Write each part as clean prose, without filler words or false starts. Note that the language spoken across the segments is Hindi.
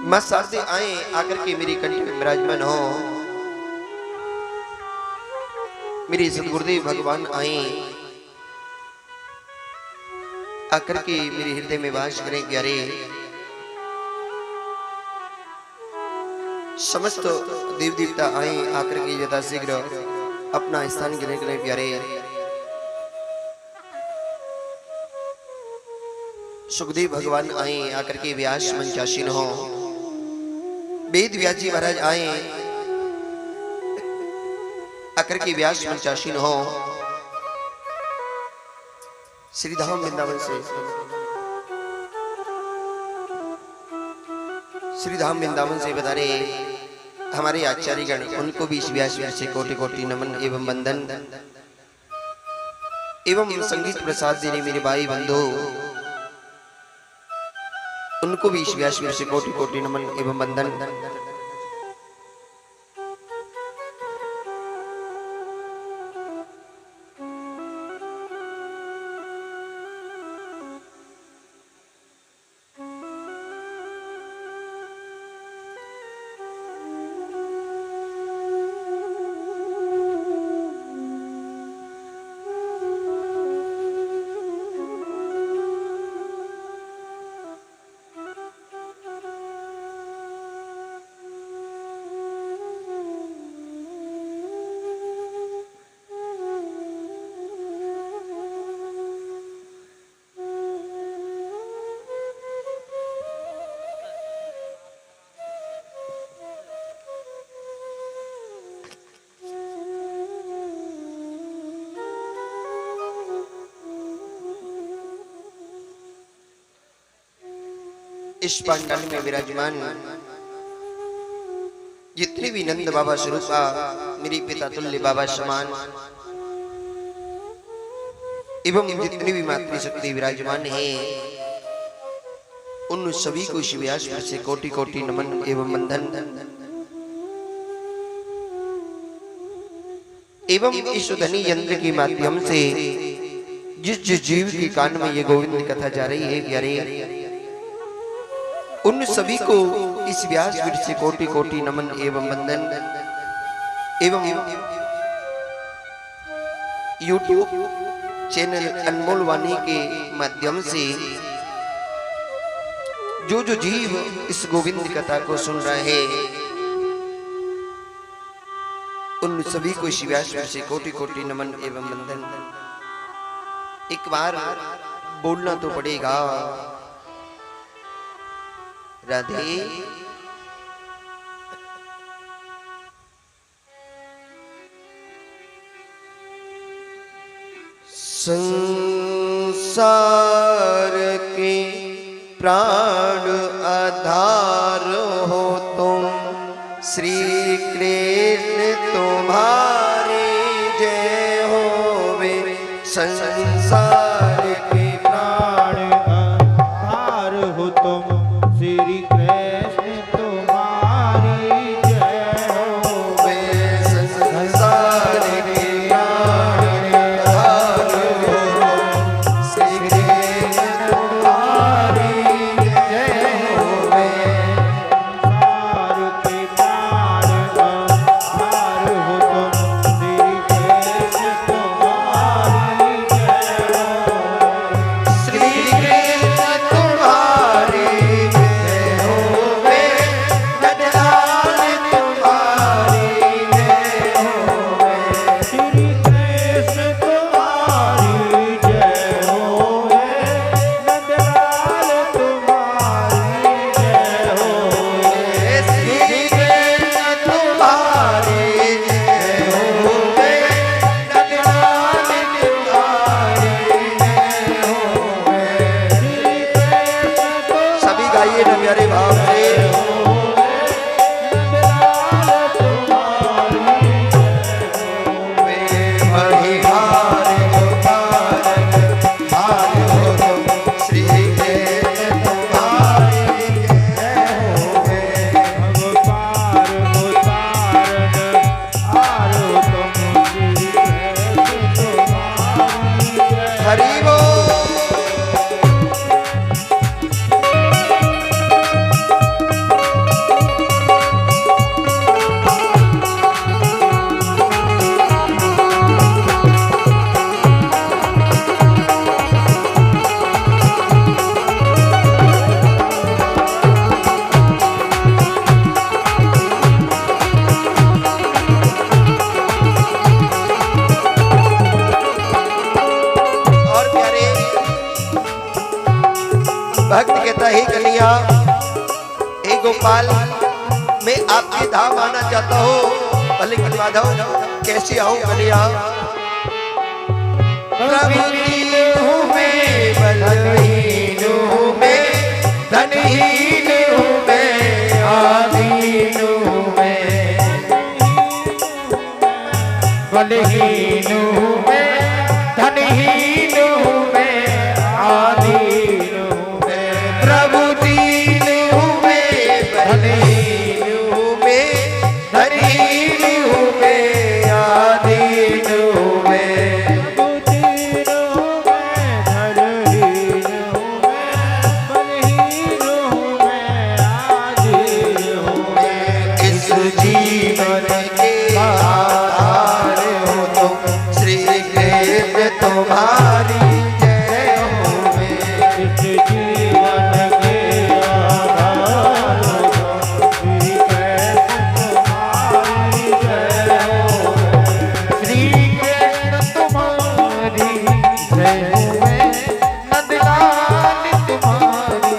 मां शारदे आए आकर के मेरी कंठ में विराजमान हो। मेरे सतगुरुदेव भगवान आए आकर के मेरे हृदय में वास करें प्यारे। समस्त देव देवता आए आकर के यथाशीघ्र अपना स्थान ग्रहण करें प्यारे। सुखदेव भगवान आए आकर के व्यास मंचासीन हो। वेद व्यास जी महाराज आए आकर के व्यास मंचासीन हो। श्री धाम वृंदावन से श्री धाम वृंदावन से बता रहे हमारे आचार्यगण, उनको भी इस व्यास से कोटि कोटि नमन एवं वंदन एवं संगीत प्रसाद देने मेरे भाई बंधु, उनको भी इस व्यास से कोटि कोटि नमन एवं वंदन। इस पंडाल में विराजमान जितने भी नंद बाबा स्वरूपा मेरी पिता तुल्य बाबा समान एवं जितने भी मातृशक्ति विराजमान है, उन सभी को इस व्यास से कोटि कोटि नमन एवं वंदन। एवं इस धनी यंत्र के माध्यम से जिस जिस जीव के कान में ये गोविंद कथा जा रही है प्यारे, उन सभी को इस व्यास से कोटि कोटि नमन एवं वंदन। एवं YouTube चैनल अनमोल वाणी के माध्यम से जो जो जीव इस गोविंद कथा को सुन रहे हैं, उन सभी को इस व्यास से कोटि कोटि नमन एवं वंदन। एक बार बोलना तो पड़ेगा, राधे संसार के प्राण आधार हो तुम, श्री कृष्ण तुम्हारे जय होवे। संसार के प्राण आधार हो तुम, श्री कृष्ण तुम्हारी जय होवे। संसार के प्राण आधार हो तुम, श्री कृष्ण तुम्हारी जय होवे। संसार के प्राण आधार हो तुम, श्री कृष्ण तुम्हारी जय होवे। श्री कृष्ण तुम्हारी प्यारे भाव से हरि बोल। भक्त कहता है कन्हैया, हे गोपाल, मैं आपके धाम आना चाहता हूँ। लेकिन माधव कैसे आऊं कन्हैया? प्रभु दीन हूँ मैं, बलहीन हूँ मैं, धनहीन हूँ मैं, आदीन हूँ मैं, बलहीन हूँ मैं, धनहीन हूँ मैं, आदीन हूँ मैं। प्रभु दीन हूँ मैं, बलहीन हूँ मैं, धनहीन हूँ मैं, आदीन हूँ मैं। जीवन के आधार हो तुम, श्री कृष्ण तुम्हारी जय हो मैं। इस जीवन के आधार हो तुम, श्री कृष्ण तुम्हारी जय हो मैं। श्री कृष्ण तुम्हारी जय हो मैं, नंदलाल तुम्हारी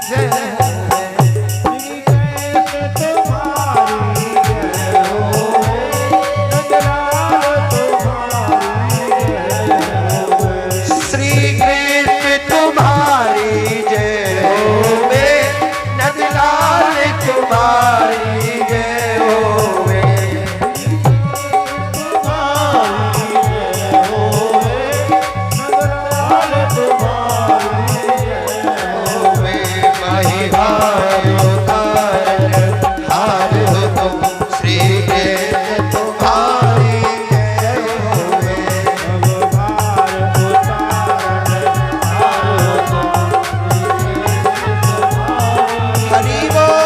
जय हो मैं। श्री कृष्ण तुम्हारी जय हो मैं, नंदलाल तुम्हारी जय हो मैं। श्री कृष्ण तुम्हारी जय हो मैं, नंदलाल तुम्हारी जय हो मैं। महिमा उतारन हार हो तुम, श्री कृष्ण तुम्हारी जय हो मैं। हरि बोल।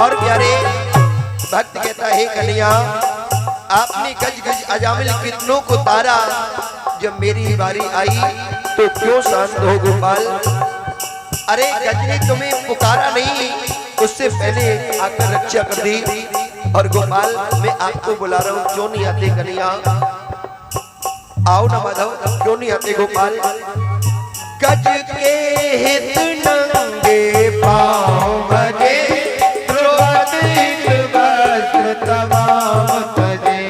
और प्यारे भक्त कहता है कन्हैया, आपने गज गज अजामिल कितनों को तारा, जब मेरी बारी आई तो क्यों शांत हो गोपाल? अरे गज ने तुम्हें पुकारा नहीं, उससे पहले आकर रक्षा कर दी। और गोपाल मैं आपको बुला रहा हूँ, क्यों नहीं आते कन्हैया? आओ ना माधव, क्यों नहीं आते गोपाल? गज के हित नंगे पाँव बजे, द्रोण हित वस्त्र तमाम तजे।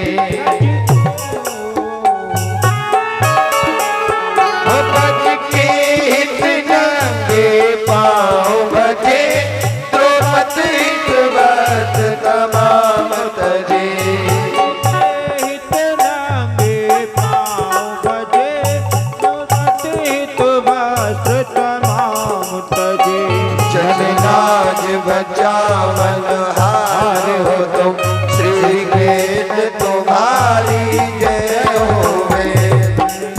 गज के हित नंगे पाँव बजे, द्रोण हित वस्त्र तमाम तजे। हित रंगे पाँव बजे, द्रोण हित वस्त्र तमाम तजे। जननाज बचावन हार हो तुम, श्री कृष्ण तुम्हारी जय हो मैं।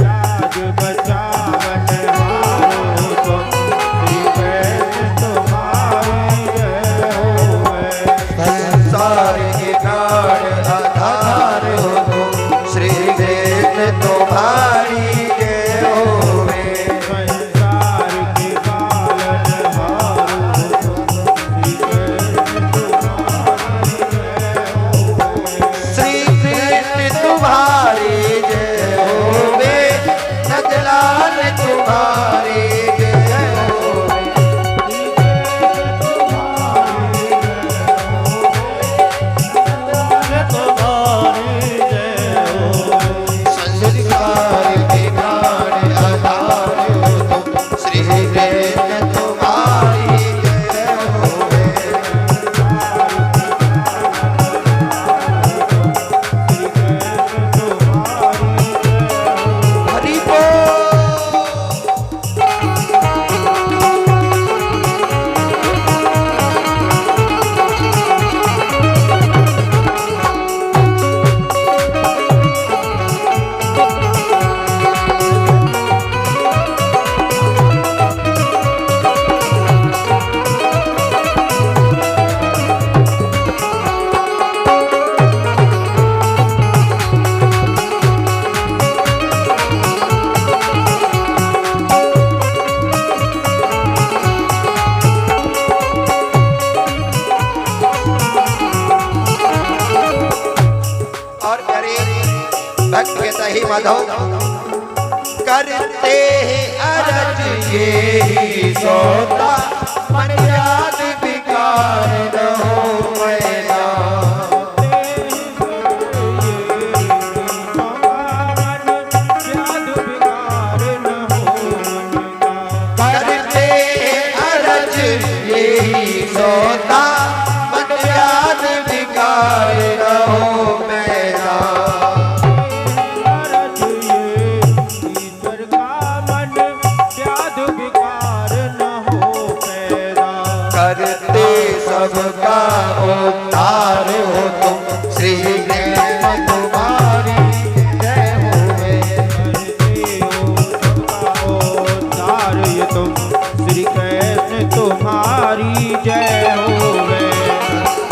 राज बचावन हारो तुम, श्री कृष्ण तुम्हारी जय हो मैं। संसार के प्राण आधार हो तुम, श्री कृष्ण तुम्हारी जय हो मैं। संसार के पालन हारो तुम, श्री कृष्ण तुम्हारी जय हो मैं। श्री कृष्ण तुम्हारी जय हो मैं, नंदलाल तुम्हारी जय हो मैं। संसार भक्त कहता हे माधव करते हैं अरज ये ही सौदा मन याद बिकार न हो मैना करते हैं अरज ये ही सौदा मन याद बिकार न हो मैना करते सबका उद्धार हो तुम श्री कृष्ण तुम्हारी जय होवे उद्धार ये तुम श्री कृष्ण तुम्हारी जय होवे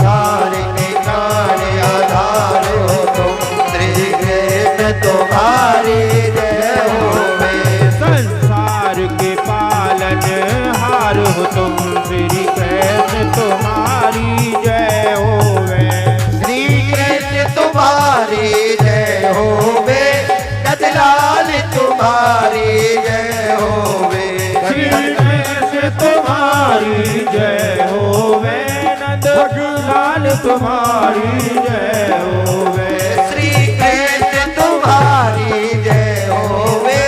सारे के सारे आधार हो तुम श्री कृष्ण तुम्हारी जय होवे संसार के पालन हार हो तुम श्री कृष्ण तुम्हारी जय होवे श्री कृष्ण तुम्हारी जय होवे नंदलाल तुम्हारी जय होवे श्री कृष्ण तुम्हारी जय होवे नंदलाल तुम्हारी जय होवे श्री कृष्ण तुम्हारी जय होवे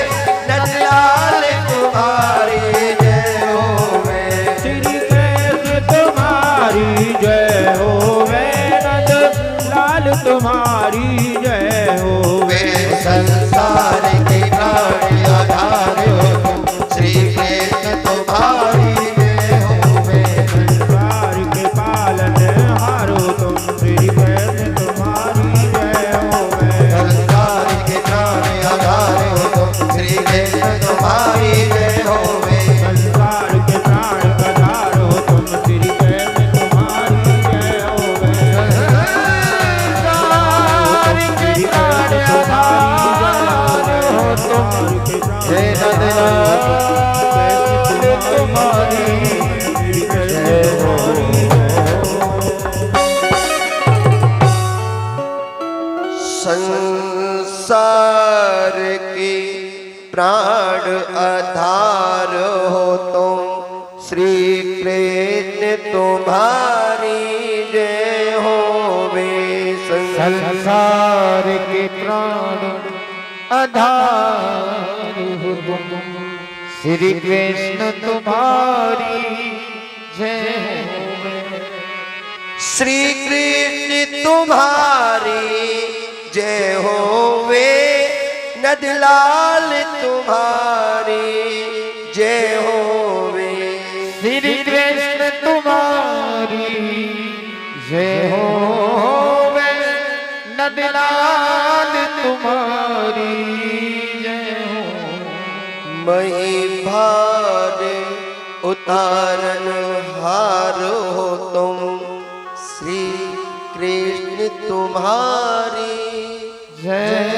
नंदलाल तुम्हारी जय होवे श्री कृष्ण तुम्हारी जय होवे नंदलाल तुम्हारी जय होवे वे संसार के प्राण आधार हो तुम श्री कृष्ण तुम्हारी जय होवे संसार के पालन हारो तुम श्री कृष्ण तुम्हारी जय होवे संसार के प्राण आधार हो तुम श्री कृष्ण तुम्हारी जय होवे संसार के प्राण का धार हो तुम श्री कृष्ण तुम्हारी जय होवे संसार के प्राण आधार हो तुम जय नंदलाल तुम्हारी जय होवे संसार के प्राण आधार हो तुम श्री कृष्ण तुम्हारी जय होवे संसार के प्राण आधार हो तुम श्री कृष्ण तुम्हारी जय होवे श्री कृष्ण तुम्हारी जय होवे नंदलाल तुम्हारी जय होवे श्री कृष्ण तुम्हारी जय होवे नंदलाल तुम्हारी जय होवे मही भार उतारन हार हो तुम श्री कृष्ण तुम्हारी जय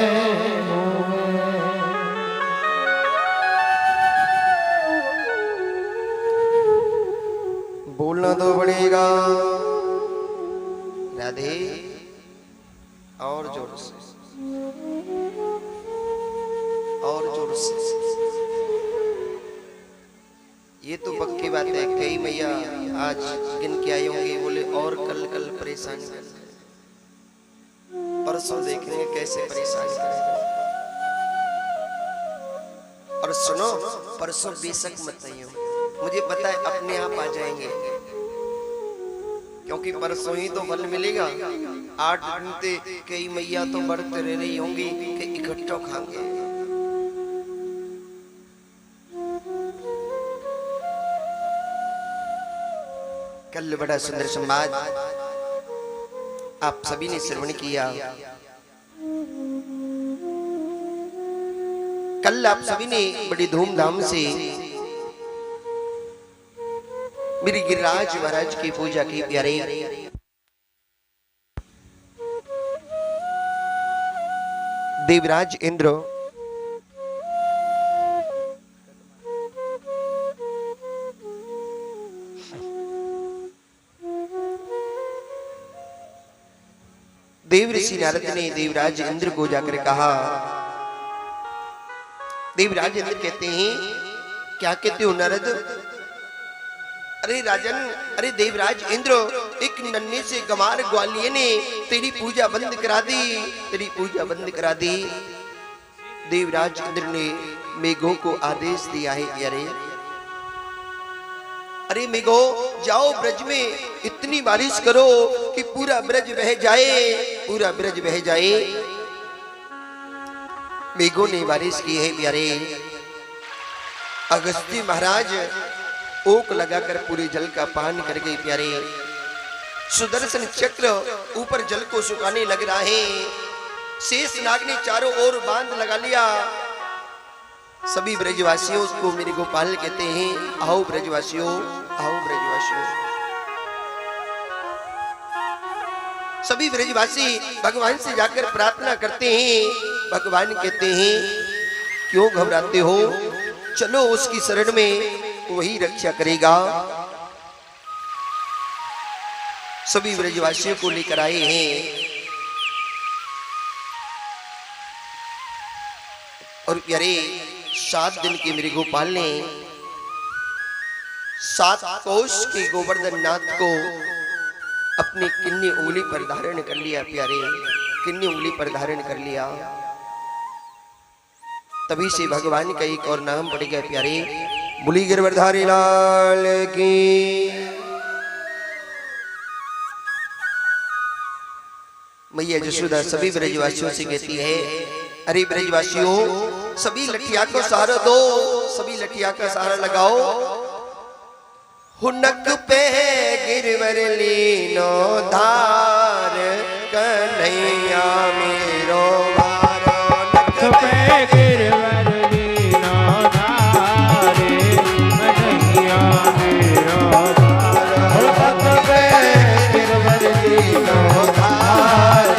बोलना तो पड़ेगा राधे और जोर से और जोर से ये तो पक्की बात है कई मैया आज गिन के आए होंगे बोले और कल कल परेशान कर परसों देखेंगे कैसे परेशान करेगा और सुनो परसों बेशक मत आइयो मुझे पता है अपने आप आ जाएंगे क्योंकि परसों ही तो फल मिलेगा 8 दिन से कई मैया तो व्रत रह रही होंगी कि इकट्ठा खाएंगे कल बड़ा सुंदर संवाद आप सभी ने श्रवण किया कल आप सभी ने बड़ी धूमधाम से मेरी गिरिराज महाराज की पूजा की प्यारे देवराज इंद्र देवऋषि नारद ने देवराज इंद्र को जाकर कहा। देवराज इंद्र कहते हैं, क्या कहते हो नारद? अरे राजन, अरे देवराज इंद्र, एक नन्हे से गंवार ग्वालिये ने तेरी पूजा बंद करा दी, तेरी पूजा बंद करा दी। देवराज इंद्र ने मेघों को आदेश दिया है कि अरे मेघो, जाओ ब्रज में इतनी बारिश करो कि पूरा ब्रज बह जाए, पूरा ब्रज बह जाए। मेघों ने बारिश की है प्यारे। अगस्त्य महाराज ओक लगाकर पूरे जल का पान कर गए प्यारे। सुदर्शन चक्र ऊपर जल को सुखाने लग रहा है। शेषनाग ने चारों ओर बांध लगा लिया। सभी ब्रजवासियों को मेरे गोपाल कहते हैं, आओ ब्रजवासियों, आओ ब्रजवासियों। सभी ब्रजवासी भगवान से जाकर प्रार्थना करते हैं। भगवान कहते हैं, क्यों घबराते हो, चलो उसकी शरण में, वही रक्षा करेगा। सभी ब्रजवासियों को लेकर आए हैं और प्यारे 7 दिन के मेरे गोपाल ने 7 कोष के गोवर्धन नाथ को अपनी किन्नी उंगली पर धारण कर लिया प्यारे, किन्नी उंगली पर धारण कर लिया। तभी से भगवान का एक और नाम पड़ गया प्यारे, बुली गिरवरधारी लाल की। मैया जशोदा सभी ब्रजवासियों से कहती है, अरे ब्रजवासियों, सभी लठिया को सहारा दो, सभी लठिया का सहारा लगाओ। हुनक पे गिरवर लीनो धार, कन्हैया मेरो वारो। नक पे गिरवर लीनो धार, कन्हैया मेरो वारो। नक पे गिरवर लीनो धार,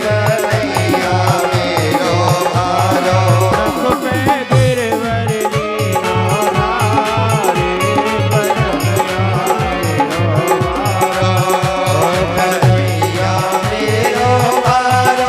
कन्हैया मेरो वारो। नक पे गिरवर लीनो धार, कन्हैया मेरो वारो।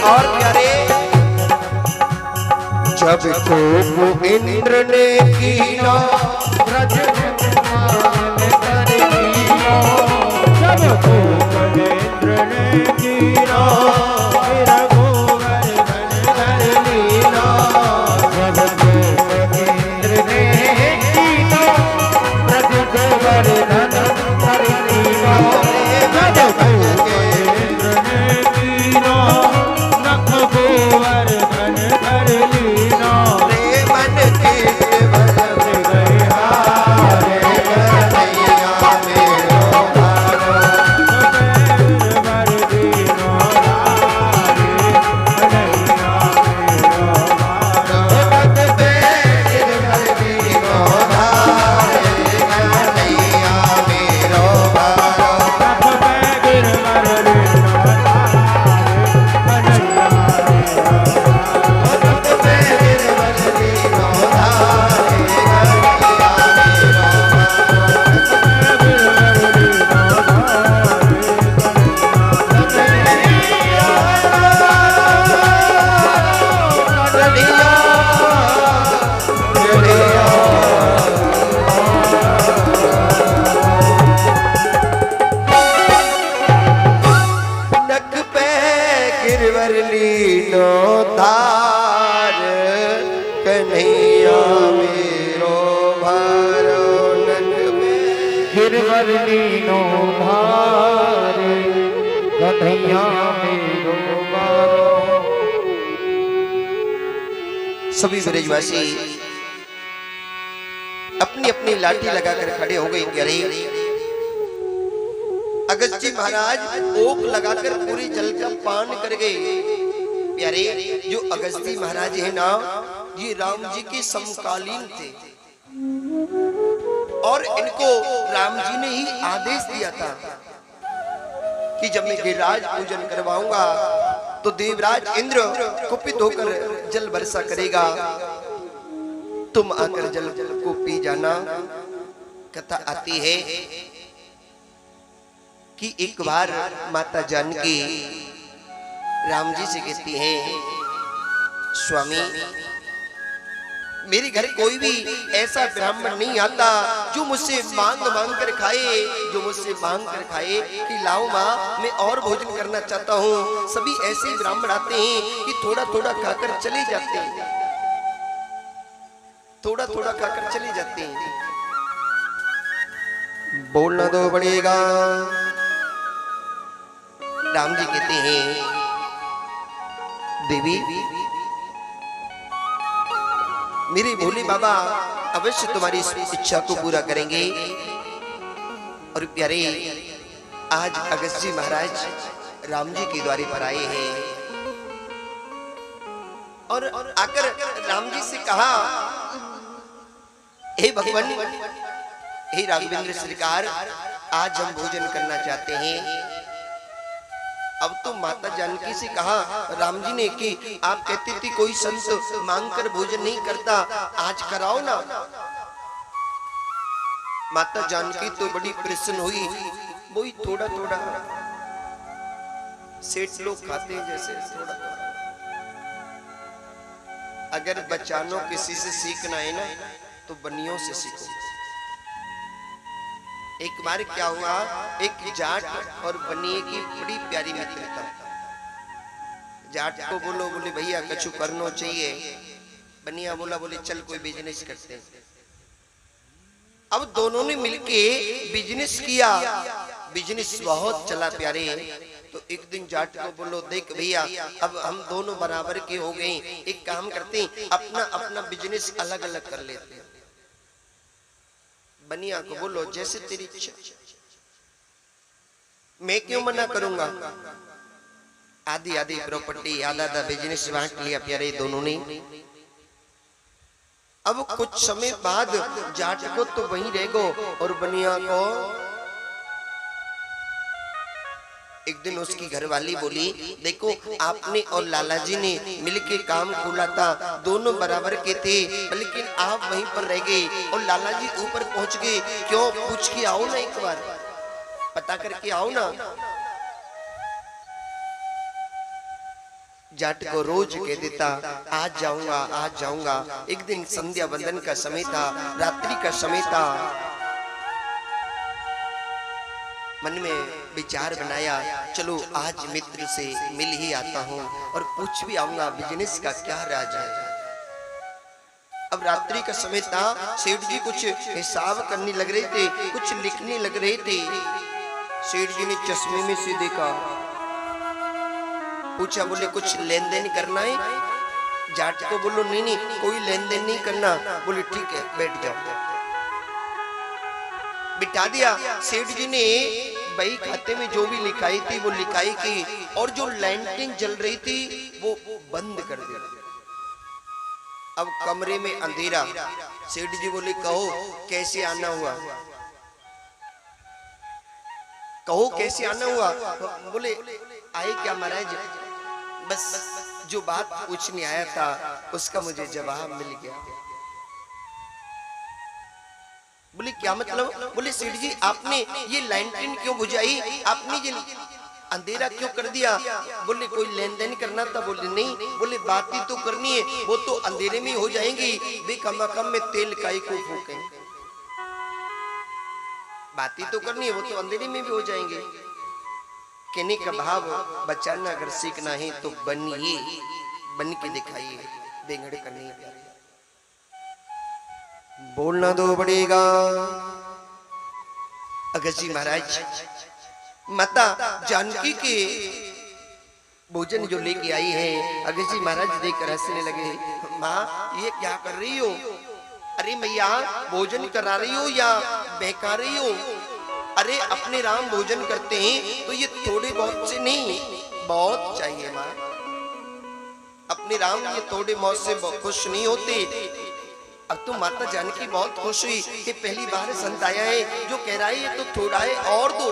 और प्यारे जब को इंद्र ने कीना ब्रज मान कर लीनो जब को इंद्र ने कीना रघुवर धन कर लीनो जब को इंद्र ने कीना ब्रज धन कर लीनो जब को इंद्र ने कीना नख गोवर धन कर लीनो रे मन के बल गए हारे कन्हैया मेरो भारो वर दीनो हारे कन्हैया मेरो भारो भगत गिरधर दीनो धारे कन्हैया मेरो भारो नख पे गिरवर दीनो हारे कन्हैया मेरो भगत गिरधर दीनो धारे नक पे गिरवर लीनो धार कन्हैया मेरो भारो नक पे गिरवर लीनो भारे कन्हैया मेरो भारो सभी ब्रजवासी अपनी अपनी लाठी लगाकर खड़े हो गए। अरे अगस्त जी महाराज ओक लगाकर पूरी जल का पान कर गए। प्यारे जो अगस्त जी महाराज है ना, ये राम जी के समकालीन थे और इनको राम जी ने ही आदेश दिया था कि जब मैं गिरिराज पूजन करवाऊंगा तो देवराज इंद्र कुपित होकर जल वर्षा करेगा, तुम आकर जल को पी जाना। कथा आती है कि एक बार माता जानकी राम जी से कहती है, स्वामी मेरे घर कोई भी ऐसा ब्राह्मण नहीं आता जो मुझसे मांग मांग कर खाए, जो मुझसे मांग कर खाए कि लाओ माँ मैं और भोजन करना चाहता हूँ। सभी ऐसे ही ब्राह्मण आते हैं कि थोड़ा थोड़ा खाकर चले जाते हैं, थोड़ा थोड़ा खाकर चले जाते हैं। बोलना तो पड़ेगा। राम जी कहते हैं, देवी मेरे भोले बाबा अवश्य तुम्हारी इस इच्छा को पूरा करेंगे। और प्यारे आज अगस्त जी महाराज राम जी के द्वारे पर आए हैं और आकर राम जी से कहा, हे भगवान, हे राघवेंद्र सरकार, आज हम भोजन करना चाहते हैं। अब तो माता जानकी से कहा राम जी ने कि आप कहते थे कोई संत मांगकर भोजन नहीं करता, आज कराओ ना। माता जानकी तो बड़ी प्रसन्न हुई, वही थोड़ा थोड़ा सेठ लोग खाते हैं जैसे थोड़ा थोड़ा। अगर बचानो किसी से सीखना है ना तो बनियों से सीखो। एक बार क्या हुआ, एक जाट और बनिए की बड़ी प्यारी मित्रता। जाट को बोलो, बोले भैया कछु करना चाहिए। बनिया बोला, बोले चल कोई बिजनेस करते हैं। अब दोनों ने मिलके बिजनेस किया, बिजनेस बहुत चला प्यारे। तो एक दिन जाट को बोलो, देख भैया अब हम दोनों बराबर के हो गए, एक काम करते हैं अपना अपना बिजनेस अलग अलग कर लेते हैं। बनिया को बोलो जैसे तेरी इच्छा, मैं क्यों मना करूंगा। आधी आधी प्रॉपर्टी आधा आधा बिजनेस बांट लिया प्यारे दोनों ने। अब कुछ समय बाद जाट को तो वहीं रह गो और बनिया को एक दिन उसकी घरवाली बोली, देखो आपने और लाला जी ने मिलके काम खोला था, दोनों बराबर के थे, लेकिन आप वहीं पर रह गए और लाला जी ऊपर पहुंच गए। क्यों, पूछ के आओ ना, एक बार पता करके आओ ना। जाट को रोज कह देता आज जाऊंगा आज जाऊंगा। एक दिन संध्या वंदन का समय था, रात्रि का समय था। मन में विचार बनाया, चलो आज मित्र से मिल ही आता हूं और पूछ भी आऊंगा बिजनेस का क्या राज है। अब रात्रि का समय था, सेठ जी कुछ हिसाब करने लग रहे थे, कुछ लिखने लग रहे थे। सेठ जी ने चश्मे में से देखा, पूछा, बोले कुछ लेन देन करना है? जाट को बोलो नहीं नहीं कोई लेन देन नहीं करना। बोले ठीक है बैठ जाओ। बिठा दिया। सेठ जी ने बही खाते में जो भी लिखाई थी वो लिखाई की, और जो लैंटरिन जल रही थी वो बंद कर दी। अब कमरे में अंधेरा। सेठ जी बोले कहो कैसे आना हुआ, कहो कैसे आना हुआ। बोले आए क्या महाराज, बस जो बात पूछने आया था उसका मुझे जवाब मिल गया। बोले क्या मतलब? बोले सेठ जी आपने ये लैंटरिन क्यों बुझाई, आपने ये अंधेरा क्यों कर दिया? बोले कोई लेन देन करना था। बोले नहीं। बोले बात ही तो करनी है, वो तो अंधेरे में हो जाएंगी, वे कम कम में तेल काई को फूकें। बात ही तो करनी है, वो तो अंधेरे में भी हो जाएंगे। कहने का भाव बचाना अगर सीखना है तो बनिए, बन के दिखाइए, बेंगड़ करनी है। बोलना तो पड़ेगा। अगस्त जी महाराज माता जानकी के भोजन जो लेके आई है, अगस्त जी महाराज देखकर हंसने लगे। माँ ये क्या कर रही हो? अरे मैया भोजन करा रही हो या बहका रही हो? अरे अपने राम भोजन करते हैं तो ये थोड़े बहुत से नहीं, बहुत चाहिए माँ। अपने राम ये थोड़े बहुत से खुश नहीं होते। अब तो माता जानकी बहुत खुश हुई कि पहली बार संत आया है जो कह रहा है ये तो थोड़ा है और दो।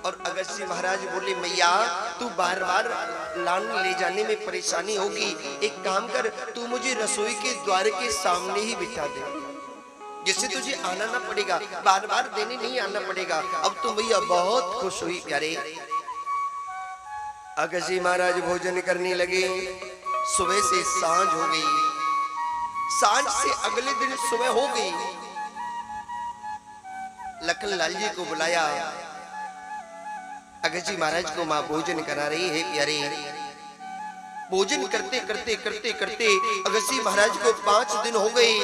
और अगस्त जी महाराज बोले मैया तू बार बार लान ले जाने में परेशानी होगी, एक काम कर तू मुझे रसोई के द्वार के सामने ही बिठा दे, जिससे तुझे आना ना पड़ेगा, बार बार देने नहीं आना पड़ेगा। अब तो मैया बहुत खुश हुई प्यारे। अगस्त जी महाराज भोजन करने लगे। सुबह से सांझ हो गई, सांझ से अगले दिन सुबह हो गई। लखन लाल जी को बुलाया। अगस्त जी महाराज को मां भोजन करा रही है प्यारे। भोजन करते करते करते करते अगस्त जी महाराज को 5 दिन हो गए।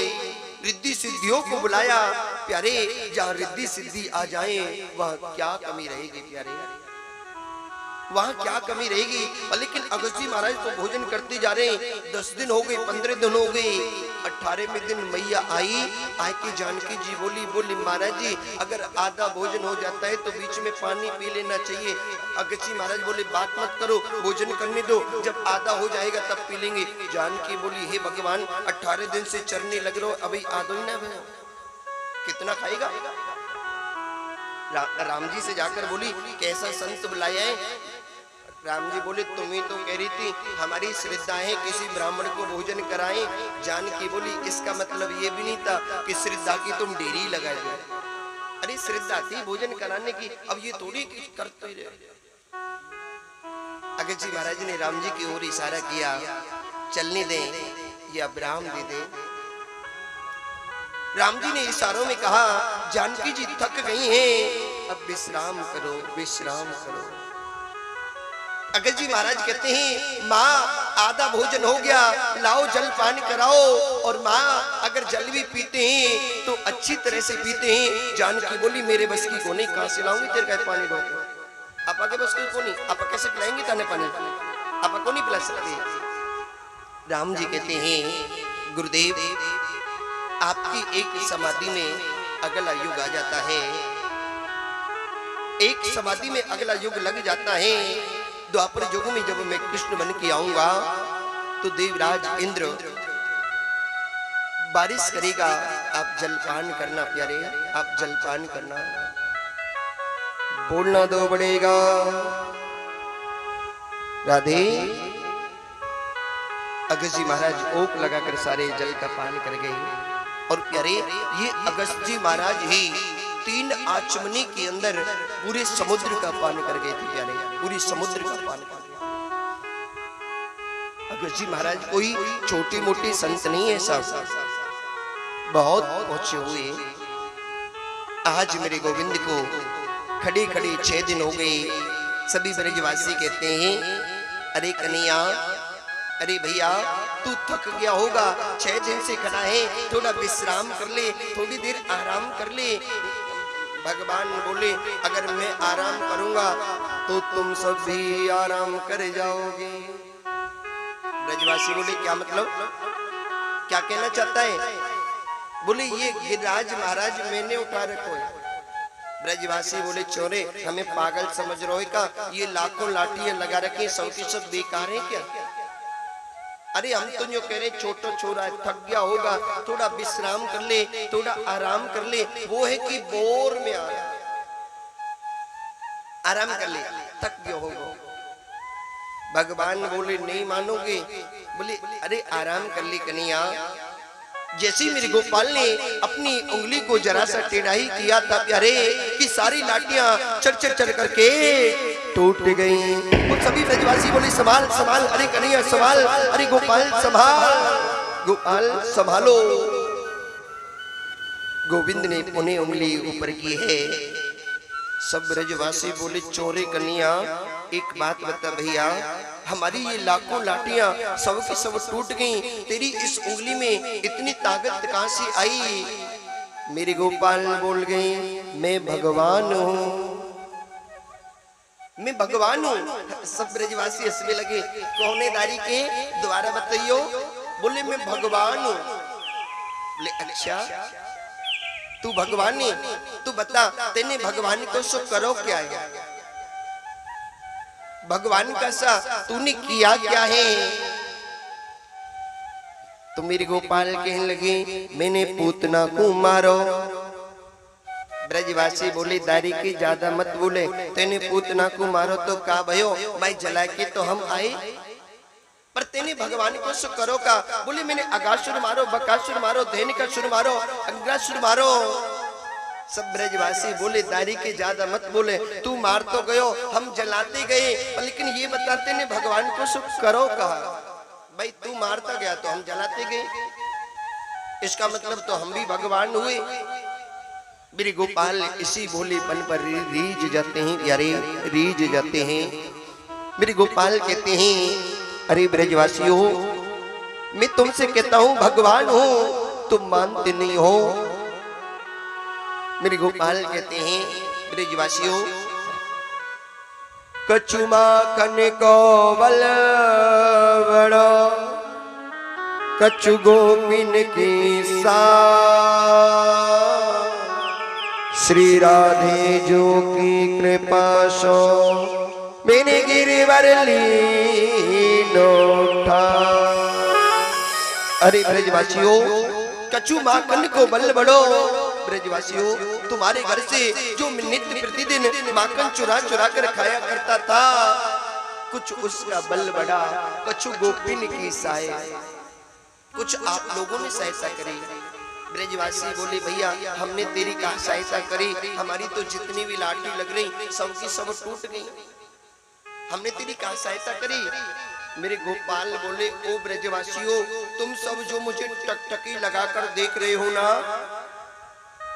रिद्धि सिद्धियों को बुलाया प्यारे, जहां रिद्धि सिद्धि आ जाए वहां क्या कमी रहेगी प्यारे, वहां क्या कमी रहेगी। लेकिन अगस्त जी महाराज तो भोजन करते जा रहे हैं। 10 दिन हो गए, 15 दिन हो गए, 18वें दिन मैया आई। आके जानकी जी बोली महाराज जी अगर आधा भोजन हो जाता है तो बीच में पानी पी लेना चाहिए। अगस्त जी महाराज बोले बात मत करो, भोजन करने दो, जब आधा हो जाएगा तब पी लेंगे। जानकी बोली हे भगवान 18 दिन से चरने लग रहे हो, अभी आधा ही ना बना, कितना खाएगा? राम जी से जाकर बोली कैसा संत बुलाया है? राम जी बोले तुम ही तो कह रही थी हमारी श्रद्धा है किसी ब्राह्मण को भोजन कराएं। जानकी बोली इसका मतलब ये भी नहीं था कि श्रद्धा की तुम डेरी लगा दो। अरे श्रद्धा थी भोजन कराने की, अब ये थोड़ी करते ही रहे। अगस्त जी महाराज ने राम जी की ओर इशारा किया, चलने दें या विराम दे दें। राम जी ने इशारों में कहा जानकी जी थक गई हैं, अब विश्राम करो, विश्राम करो। अगस्त जी महाराज कहते हैं माँ आधा भोजन हो गया, लाओ जल पान कराओ। और माँ अगर जल भी पीते हैं तो अच्छी तरह से पीते हैं। जानकी बोली मेरे बस की को नहीं, कहां से लाऊंगी तेरे का पानी ढोके, आप आगे बस की को नहीं, आप कैसे पिलाएंगे ताने पानी, आप को नहीं पिला सकते। राम जी कहते हैं गुरुदेव आपकी एक समाधि में अगला युग आ जाता है, एक समाधि में अगला युग लग जाता है। द्वापर युग में जब मैं कृष्ण बन के आऊंगा तो देवराज इंद्र बारिश करेगा, आप जलपान करना प्यारे, आप जलपान करना। बोलना दो पड़ेगा। राधे। अगस्त जी महाराज ओक लगाकर सारे जल का पान कर गए। और प्यारे ये अगस्त जी महाराज ही 3 आचमनी के अंदर पूरे समुद्र का पान कर गए थे प्यारे, पूरी समुद्र का पान कर गए। जी महाराज कोई छोटी मोटी संत नहीं है, सब बहुत पहुंचे हुए। आज मेरे गोविंद को खड़े खड़े 6 दिन हो गए। सभी ब्रजवासी कहते हैं अरे कन्हैया, अरे भैया तू थक गया होगा, 6 दिन से खड़ा है, थोड़ा विश्राम कर ले, थोड़ी देर आराम कर ले। भगवान बोले अगर मैं आराम करूंगा तो तुम सब भी आराम कर जाओगे। ब्रजवासी बोले क्या मतलब, क्या कहना चाहता है? बोले ये गिरिराज महाराज मैंने उठा रखो है। ब्रजवासी बोले चोरे हमें पागल समझ रहे हो क्या? ये लाखों लाठियां लगा रखी सब की सब बेकार है क्या? अरे हम तो जो कह रहे छोटा छोरा थक गया होगा, थोड़ा विश्राम कर ले, थोड़ा आराम कर ले। वो है कि बोर में आराम कर ले, थक गया होगा। भगवान बोले नहीं मानोगे? बोले अरे आराम कर ले कन्हैया। जैसे मेरे गोपाल ने अपनी उंगली को जरा सा टेढ़ा ही किया था प्यारे कि सारी लाठियां चढ़ चढ़ चढ़ करके टूट गई। वो सभी ब्रजवासी बोले संभाल संभाल, अरे कन्हैया संभाल, अरे गोपाल संभाल, गोपाल संभालो। गोविंद ने पुनः उंगली ऊपर की है। सब ब्रजवासी बोले चोरे कन्हैया एक बात बता भैया, हमारी ये लाखों लाठियां सब की सब टूट गई, तेरी इस उंगली में इतनी ताकत कहां से आई? मेरे गोपाल बोल गई मैं भगवान हूं, मैं भगवान हूं। सब ब्रजवासी हंसने लगे, कौनेदारी के द्वारा बताइयो। बोले मैं भगवान हूं। बोले अच्छा तू भगवान है, तू बता तेने भगवान को सो करो क्या है? भगवान का सा तूने किया क्या है? तो मेरे गोपाल कहने लगे मैंने पूतना को मारो। ब्रजवासी बोले दारी की ज्यादा मत बोले, तेने पूतना को मारो तो का भयो भाई जला के तो हम आए, पर तेने भगवान को सो करो का? बोले मैंने अगासुर मारो, बकासुर मारो, धेनुकासुर मारो, अग्रासुर मारो। सब ब्रजवासी बोले दारी के ज्यादा मत बोले, तू मार तो गयो, हम जलाते गए, लेकिन ये बताते ने भगवान को सो करो कहा? भाई तू मारता गया तो हम जलाते गए, इसका मतलब तो हम भी भगवान हुए। मेरे गोपाल इसी भोलेपन पर रीझ जाते हैं यारे, रीझ जाते हैं। मेरे गोपाल कहते हैं अरे ब्रजवासियों मैं तुमसे कहता हूं भगवान हूं, तुम मानते नहीं हो। मेरे गोपाल कहते हैं ब्रजवासियों कछुमा कन को बल बड़ो, कछु गोपिन की सा, श्री राधे जो की कृपा सो मैंने गिरिवर लीनो उठा। अरे ब्रजवासियों कछु माखन को बल बढ़ो। ब्रजवासियों तुम्हारे घर से जो नित्य प्रतिदिन माखन चुरा चुरा कर खाया करता था, कुछ उसका बल बढ़ा, कछु गोपिन की साय, कुछ आप लोगों ने सहायता करी। ब्रजवासी बोले भैया हमने तेरी कहा सहायता करी, हमारी तो जितनी भी लाठी लग रही सब की सब टूट गई, हमने तेरी कहा सहायता करी। मेरे गोपाल बोले ओ ब्रजवासियों तुम सब जो मुझे टकटकी लगाकर देख रहे हो ना,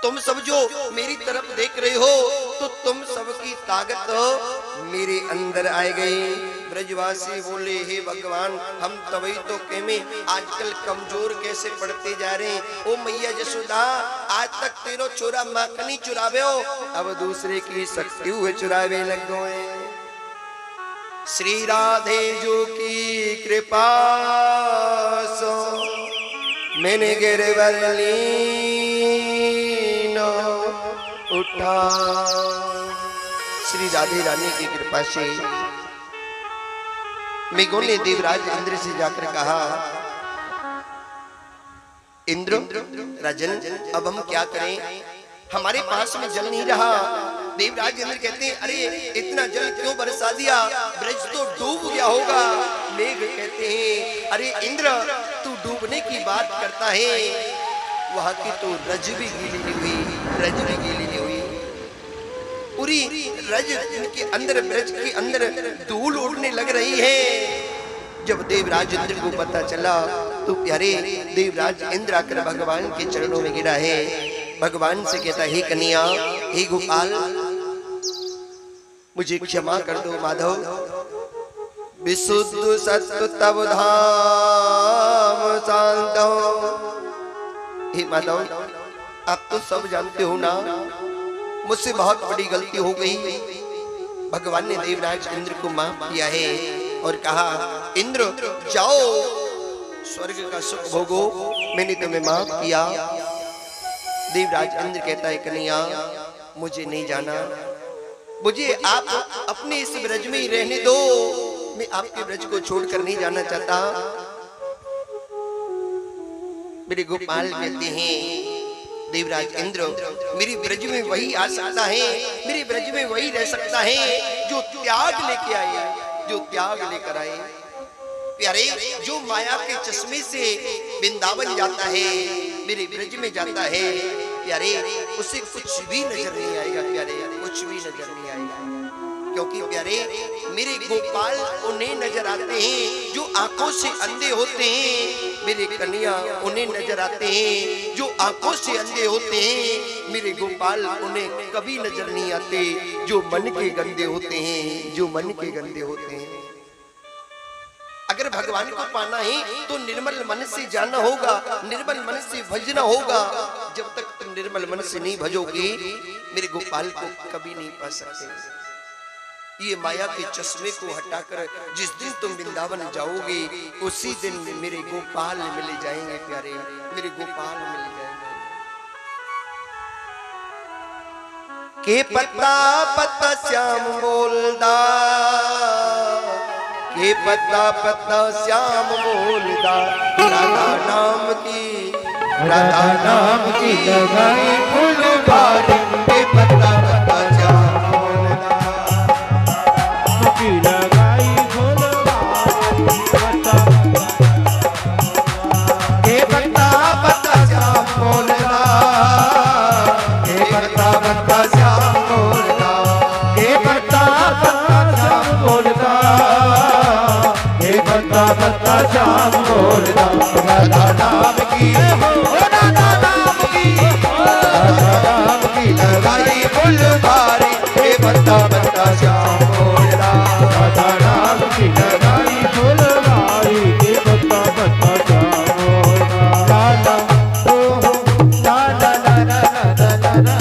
तुम सब जो मेरी तरफ देख रहे हो, तो तुम सबकी ताकत मेरे अंदर आ गई। ब्रजवासी बोले हे भगवान हम तभी तो कहमे आजकल कमजोर कैसे पड़ते जा रहे हैं। ओ मैया यशोदा आज तक तेरो चोरा माखनी चुरावे हो, अब दूसरे की शक्ति हुए चुरावे लग गए। श्री राधे जो की कृपा सो मैंने गिरवर लीनो उठा। श्री राधे रानी की कृपा से मेघों ने देवराज इंद्र से जाकर कहा इंद्र राजन अब हम क्या करें, हमारे पास में जल नहीं रहा। देवराज इंद्र कहते हैं अरे इतना जल क्यों बरसा दिया, ब्रज तो डूब गया होगा। मेघ कहते हैं अरे इंद्र तू डूबने की बात करता है, वहां की तो रज भी गीली नहीं हुई, रज भी गीली नहीं हुई, पूरी रज के अंदर ब्रज के अंदर धूल उड़ने लग रही है। जब देवराज इंद्र को पता चला तो प्यारे देवराज इंद्र आकर भगवान के चरणों में गिरा है। भगवान से कहता, हे कन्हैया, हे गोपाल, मुझे क्षमा कर दो माधव। विशुद्ध सत्व तव धाम शांत हो। हे माधव, आप तो सब जानते हो ना, मुझसे बहुत बड़ी गलती हो गई। भगवान ने देवराज इंद्र को माफ किया है और कहा, इंद्र जाओ स्वर्ग का सुख भोगो, मैंने तुम्हें माफ किया। देवराज इंद्र कहता है, कन्हैया मुझे नहीं जाना, मुझे आप अपने इस ब्रज में ही रहने दो, मैं आपके ब्रज को छोड़कर नहीं जाना चाहता। मेरे गोपाल कहते हैं, देवराज इंद्र, मेरे ब्रज में वही आ सकता है, मेरे ब्रज में वही रह सकता है जो त्याग लेके आए, जो त्याग लेकर आए। प्यारे, जो माया के चश्मे से वृंदावन जाता है, मेरे ब्रज में जाता है, प्यारे उसे कुछ भी नजर नहीं आएगा। प्यारे, कुछ भी नजर नहीं आएगा, क्योंकि प्यारे मेरे गोपाल उन्हें नजर आते हैं जो आंखों से अंधे होते हैं। मेरे कन्हैया उन्हें नजर आते हैं जो आंखों से अंधे होते हैं। मेरे गोपाल उन्हें कभी नजर नहीं आते जो मन के गंदे होते हैं, जो मन के गंदे होते हैं। अगर भगवान को पाना है तो निर्मल मन से जाना होगा, निर्मल मन से भजना होगा। जब तक तुम निर्मल मन से नहीं भजोगे, मेरे गोपाल को कभी नहीं पा सकते। ये माया के चश्मे को हटाकर जिस दिन तुम वृंदावन जाओगे, उसी दिन मेरे गोपाल मिल जाएंगे। प्यारे, मेरे गोपाल मिल जाएंगे। के पत्ता पत्ता श्याम बोलदा, के पत्ता पत्ता श्याम बोलदा, राधा नाम की, राधा नाम की लगाई फुलवारी। के पत्ता पत्ता श्याम बोलदा, की लगाई फुलवारी। के पत्ता पत्ता श्याम बोलदा, के पत्ता पत्ता श्याम बोलदा, के पत्ता पत्ता श्याम बोलदा, के पत्ता पत्ता श्याम बोलदा। राधा नाम की, राधा नाम की, राधा नाम की लगाई फुलवारी। के पत्ता पत्ता श्याम बोलदा, राधा नाम की लगाई फुलवारी। के पत्ता पत्ता श्याम बोलदा। लाला ओ लाला ला ला ला ला ला।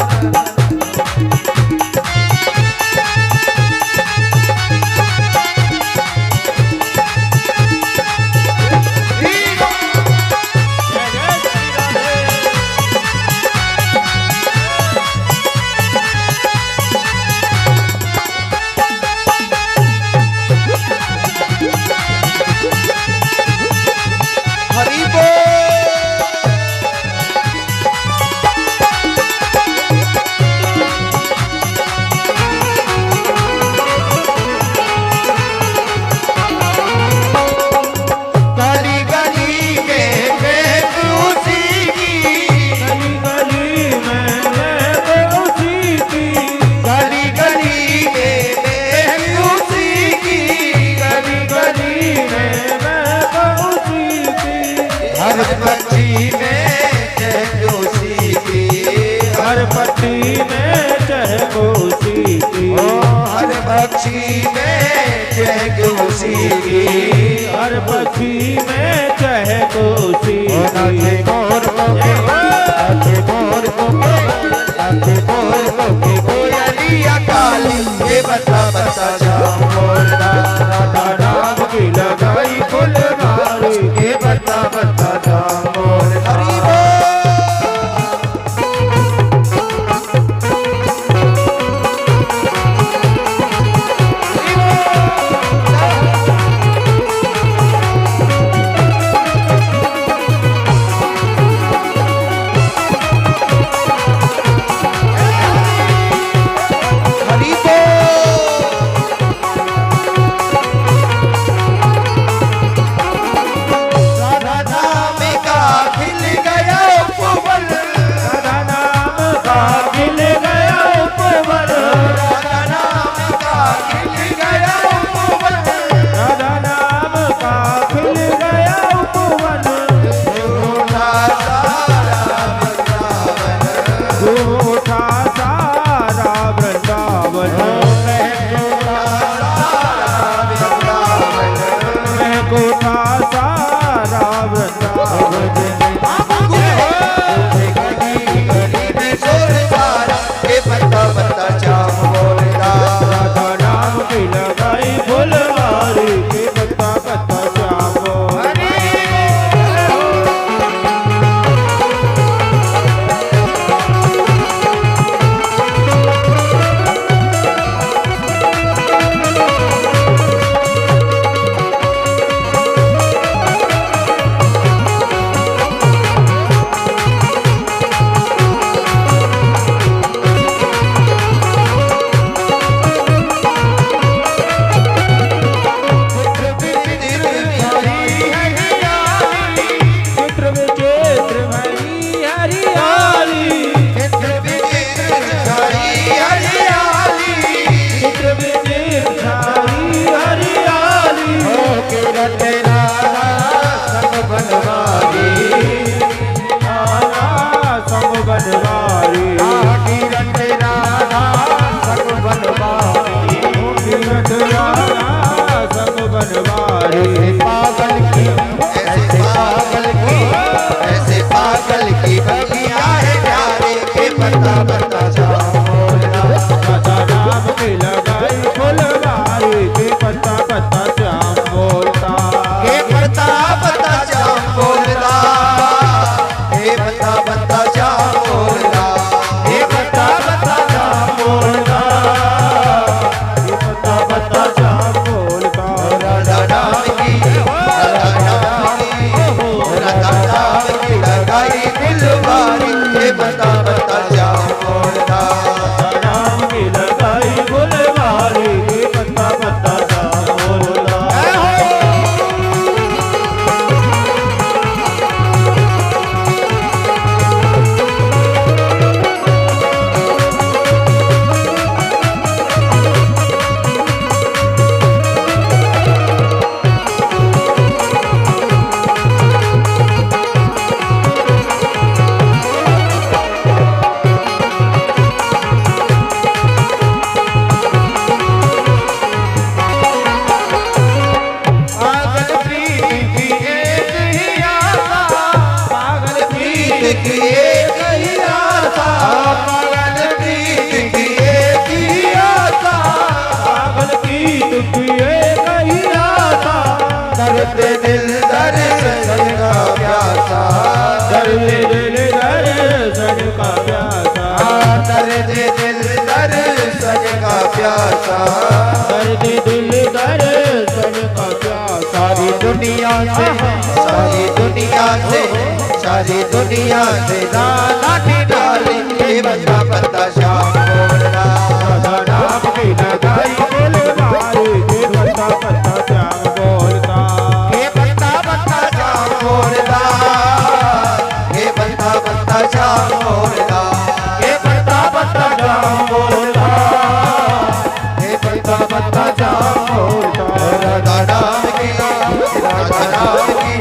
राधा संग बनवारी, राधा संग बनवारी, तीरथ राधा संग बनवारी, तीरथ राधा संग बनवारी। पागल की ऐसे पागल की, ऐसे पागल की बगिया है प्यारे के पता बता जाओ बोलना। राधा नाम की लगाई फुलवारी, के पत्ता पत्ता श्याम बोलता, के पता बता जाओ बोलना, के पता बता जाओ बोलना, के पत्ता पत्ता श्याम बोलता, के पत्ता पत्ता श्याम बोलता। राधा नाम की, राधा नाम की, राधा नाम की लगाई फुलवारी के पता बता जाओ बोलना। राम की लगाई फुलवारी, के पत्ता पत्ता श्याम बोलता। पागल प्रीत की एक ही आशा, पागल प्रीत की एक ही आशा, पागल प्रीत की एक ही आशा, पागल प्रीत की एक ही आशा। दर्द दिल दर्शन का प्यासा, दर्द दिल दर्शन का प्यासा, दर्द दिल दर्शन का प्यासा। दर्द दिल दर्शन का प्यासा। सारी दुनिया से, सारी दुनिया से, सारी दुनिया से दाना डाले के बता बता श्याम बोलना। राधा नाम की लगाई फुलवारी, के पत्ता पत्ता श्याम बोलता, के पता बता श्याम बोलना, के पता बता श्याम बोलना, के पत्ता पत्ता श्याम बोलता, के पता पत्ता श्याम बोलता। राधा नाम की, राधा नाम की,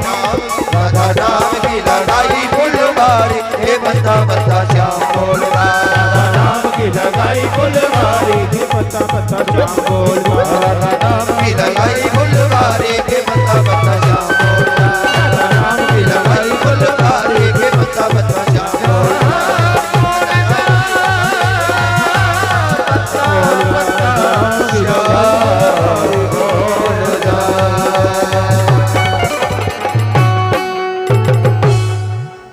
राधा नाम की लड़ाई फुलवारी के बता बता श्याम बोलना। राधा नाम की लगाई फुलवारी, के पत्ता पत्ता श्याम बोलता, राधा नाम की लगाई फुलवारी के बता बता श्याम बोलना। राधा नाम की लगाई फुलवारी के बता बता श्याम बोलना।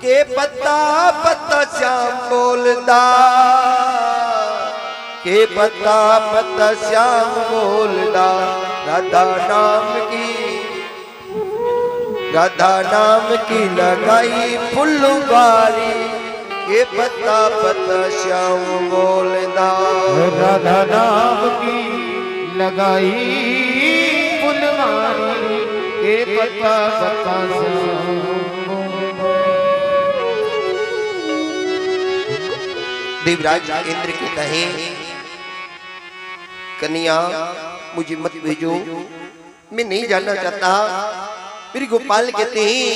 के पता पता श्याम बोलता, के पता पता श्याम बोलता। राधा नाम की, राधा नाम की लगाई फुलवारी के पता पता श्याम बोलता। राधा नाम की लगाई फुलवारी, के पत्ता पत्ता श्याम देवराज इंद्र के कहे कन्या मुझे मत भेजो, मैं नहीं जानना चाहता। मेरी गोपाल कहते हैं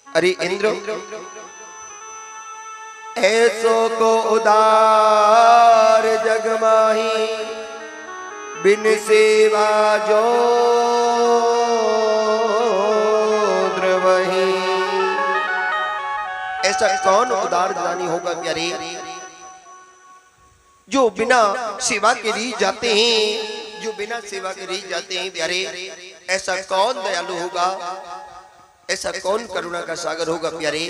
अरे इंद्र ऐसो को उदार जग माही, बिन सेवा जो द्रवही। ऐसा कौन उदार दानी होगा प्यारे जो बिना सेवा के रीझ जाते हैं, जो बिना सेवा के रीझ जाते हैं प्यारे। ऐसा कौन दयालु होगा, ऐसा कौन करुणा का सागर होगा प्यारे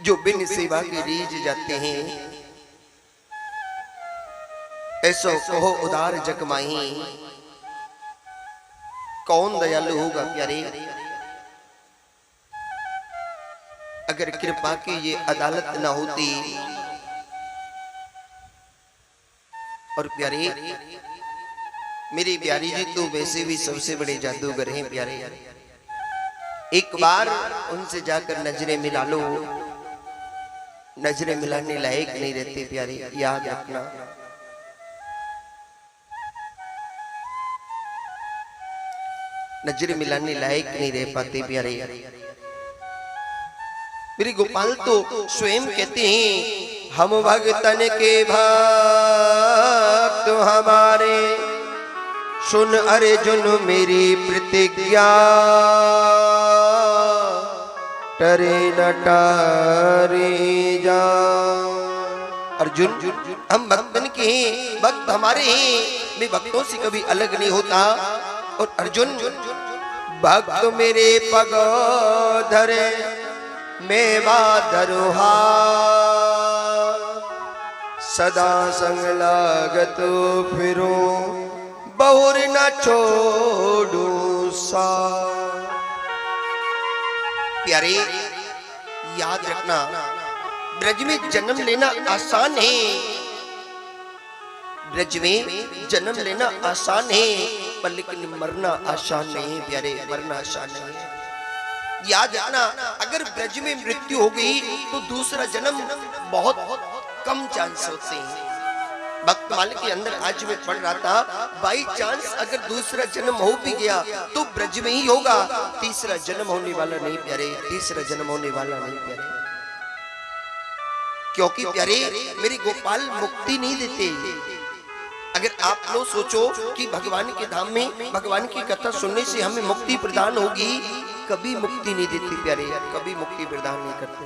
जो बिन सेवा के रीझ जाते हैं। ऐसो कहो उदार जग माही, कौन दयालु होगा प्यारे। अगर कृपा की ये अदालत न होती और प्यारे मेरी प्यारी जी तो वैसे भी सबसे बड़े जादूगर हैं प्यारे। एक बार उनसे जाकर नजरें मिला लो, नजरें मिलाने लायक नहीं रहते प्यारे, याद रखना। नजर मिलाने लायक नहीं रह पाते प्यारे। मेरे गोपाल तो स्वयं कहते हैं, हम भगतन के भक्त हमारे, सुन अर्जुन मेरी प्रतिज्ञा, टरे न टारे जा। अर्जुन हम भक्तन के हैं, भक्त हमारे हैं, मैं भक्तों से कभी अलग नहीं होता। और अर्जुन भक्त मेरे पग धरे, मैं धरुहा, सदा संग लागत फिरो, बहुर न छोड़ू सा। प्यारे याद रखना, ब्रज में जन्म लेना आसान है, ब्रज में जन्म लेना आसान है, पर लेकिन मरना आसान नहीं है प्यारे, मरना आसान नहीं है। याद रखना, अगर ब्रज में मृत्यु हो गई तो दूसरा जन्म बहुत कम चांस होते हैं। भक्तमाल के अंदर आज मैं पढ़ रहा था, बाई चांस अगर दूसरा जन्म हो भी गया तो ब्रज में ही होगा, तीसरा जन्म होने वाला नहीं प्यारे, तीसरा जन्म होने वाला नहीं प्यारे। क्योंकि प्यारे मेरे गोपाल मुक्ति नहीं देते। अगर आप लोग सोचो कि भगवान के धाम में भगवान की कथा सुनने से हमें मुक्ति प्रदान होगी, कभी मुक्ति नहीं देती प्यारे, कभी मुक्ति प्रदान नहीं करते।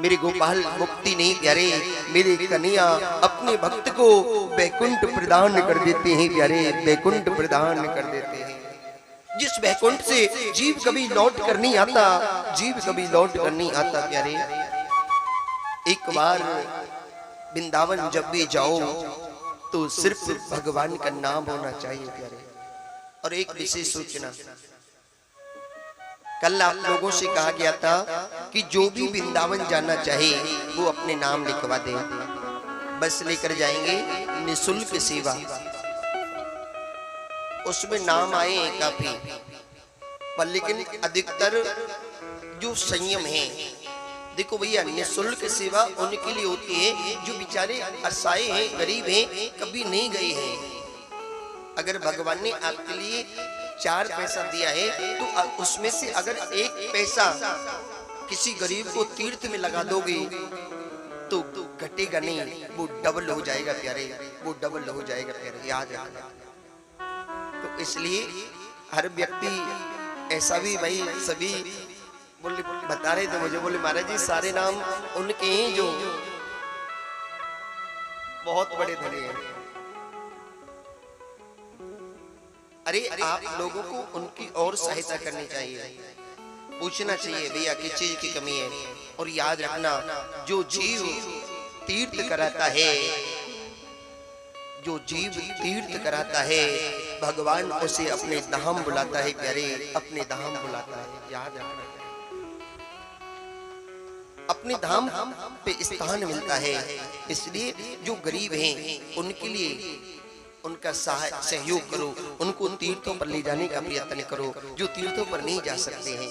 मेरे गोपाल मुक्ति नहीं प्यारे, मेरे कन्हैया अपने भक्त को वैकुंठ प्रदान कर देते हैं प्यारे, वैकुंठ प्रदान कर देते हैं। जिस वैकुंठ से जीव कभी लौट कर नहीं आता, जीव कभी लौट कर नहीं आता प्यारे। एक बार वृंदावन जब भी जाओ तो सिर्फ भगवान का नाम होना चाहिए प्यारे। और एक विशेष सूचना, कल आप लोगों से कहा गया था कि जो भी वृंदावन जाना चाहे वो अपने नाम लिखवा दे, बस लेकर जाएंगे, निशुल्क सेवा। उसमें नाम आए काफी, पर लेकिन अधिकतर जो संयम है, देखो भैया निःशुल्क सेवा उनके लिए होती है जो बेचारे असहाय हैं, गरीब हैं, कभी नहीं गए हैं। अगर भगवान ने आपके लिए 4 पैसा दिया है तो उसमें से अगर 1 पैसा किसी गरीब को तीर्थ में लगा दोगे तो घटेगा नहीं, वो डबल हो जाएगा प्यारे, वो डबल हो जाएगा प्यारे, याद रखना। तो इसलिए हर व्यक्ति ऐसा भी, भाई सभी बोले बता रहे थे मुझे, बोले महाराज जी सारे नाम उनके हैं जो बहुत बड़े धनी हैं। अरे आप लोगों को उनकी और सहायता करनी चाहिए, पूछना चाहिए भैया किस चीज की कमी है। और याद रखना, जो जीव तीर्थ कराता है, जो जीव तीर्थ कराता है, भगवान उसे अपने धाम बुलाता है प्यारे, अपने धाम बुलाता है। याद रखना, अपने धाम पे स्थान मिलता है। इसलिए जो गरीब हैं उनके लिए उनका सहयोग करो, उनको तीर्थों पर ले जाने का प्रयत्न करो, जो तीर्थों पर नहीं जा सकते हैं।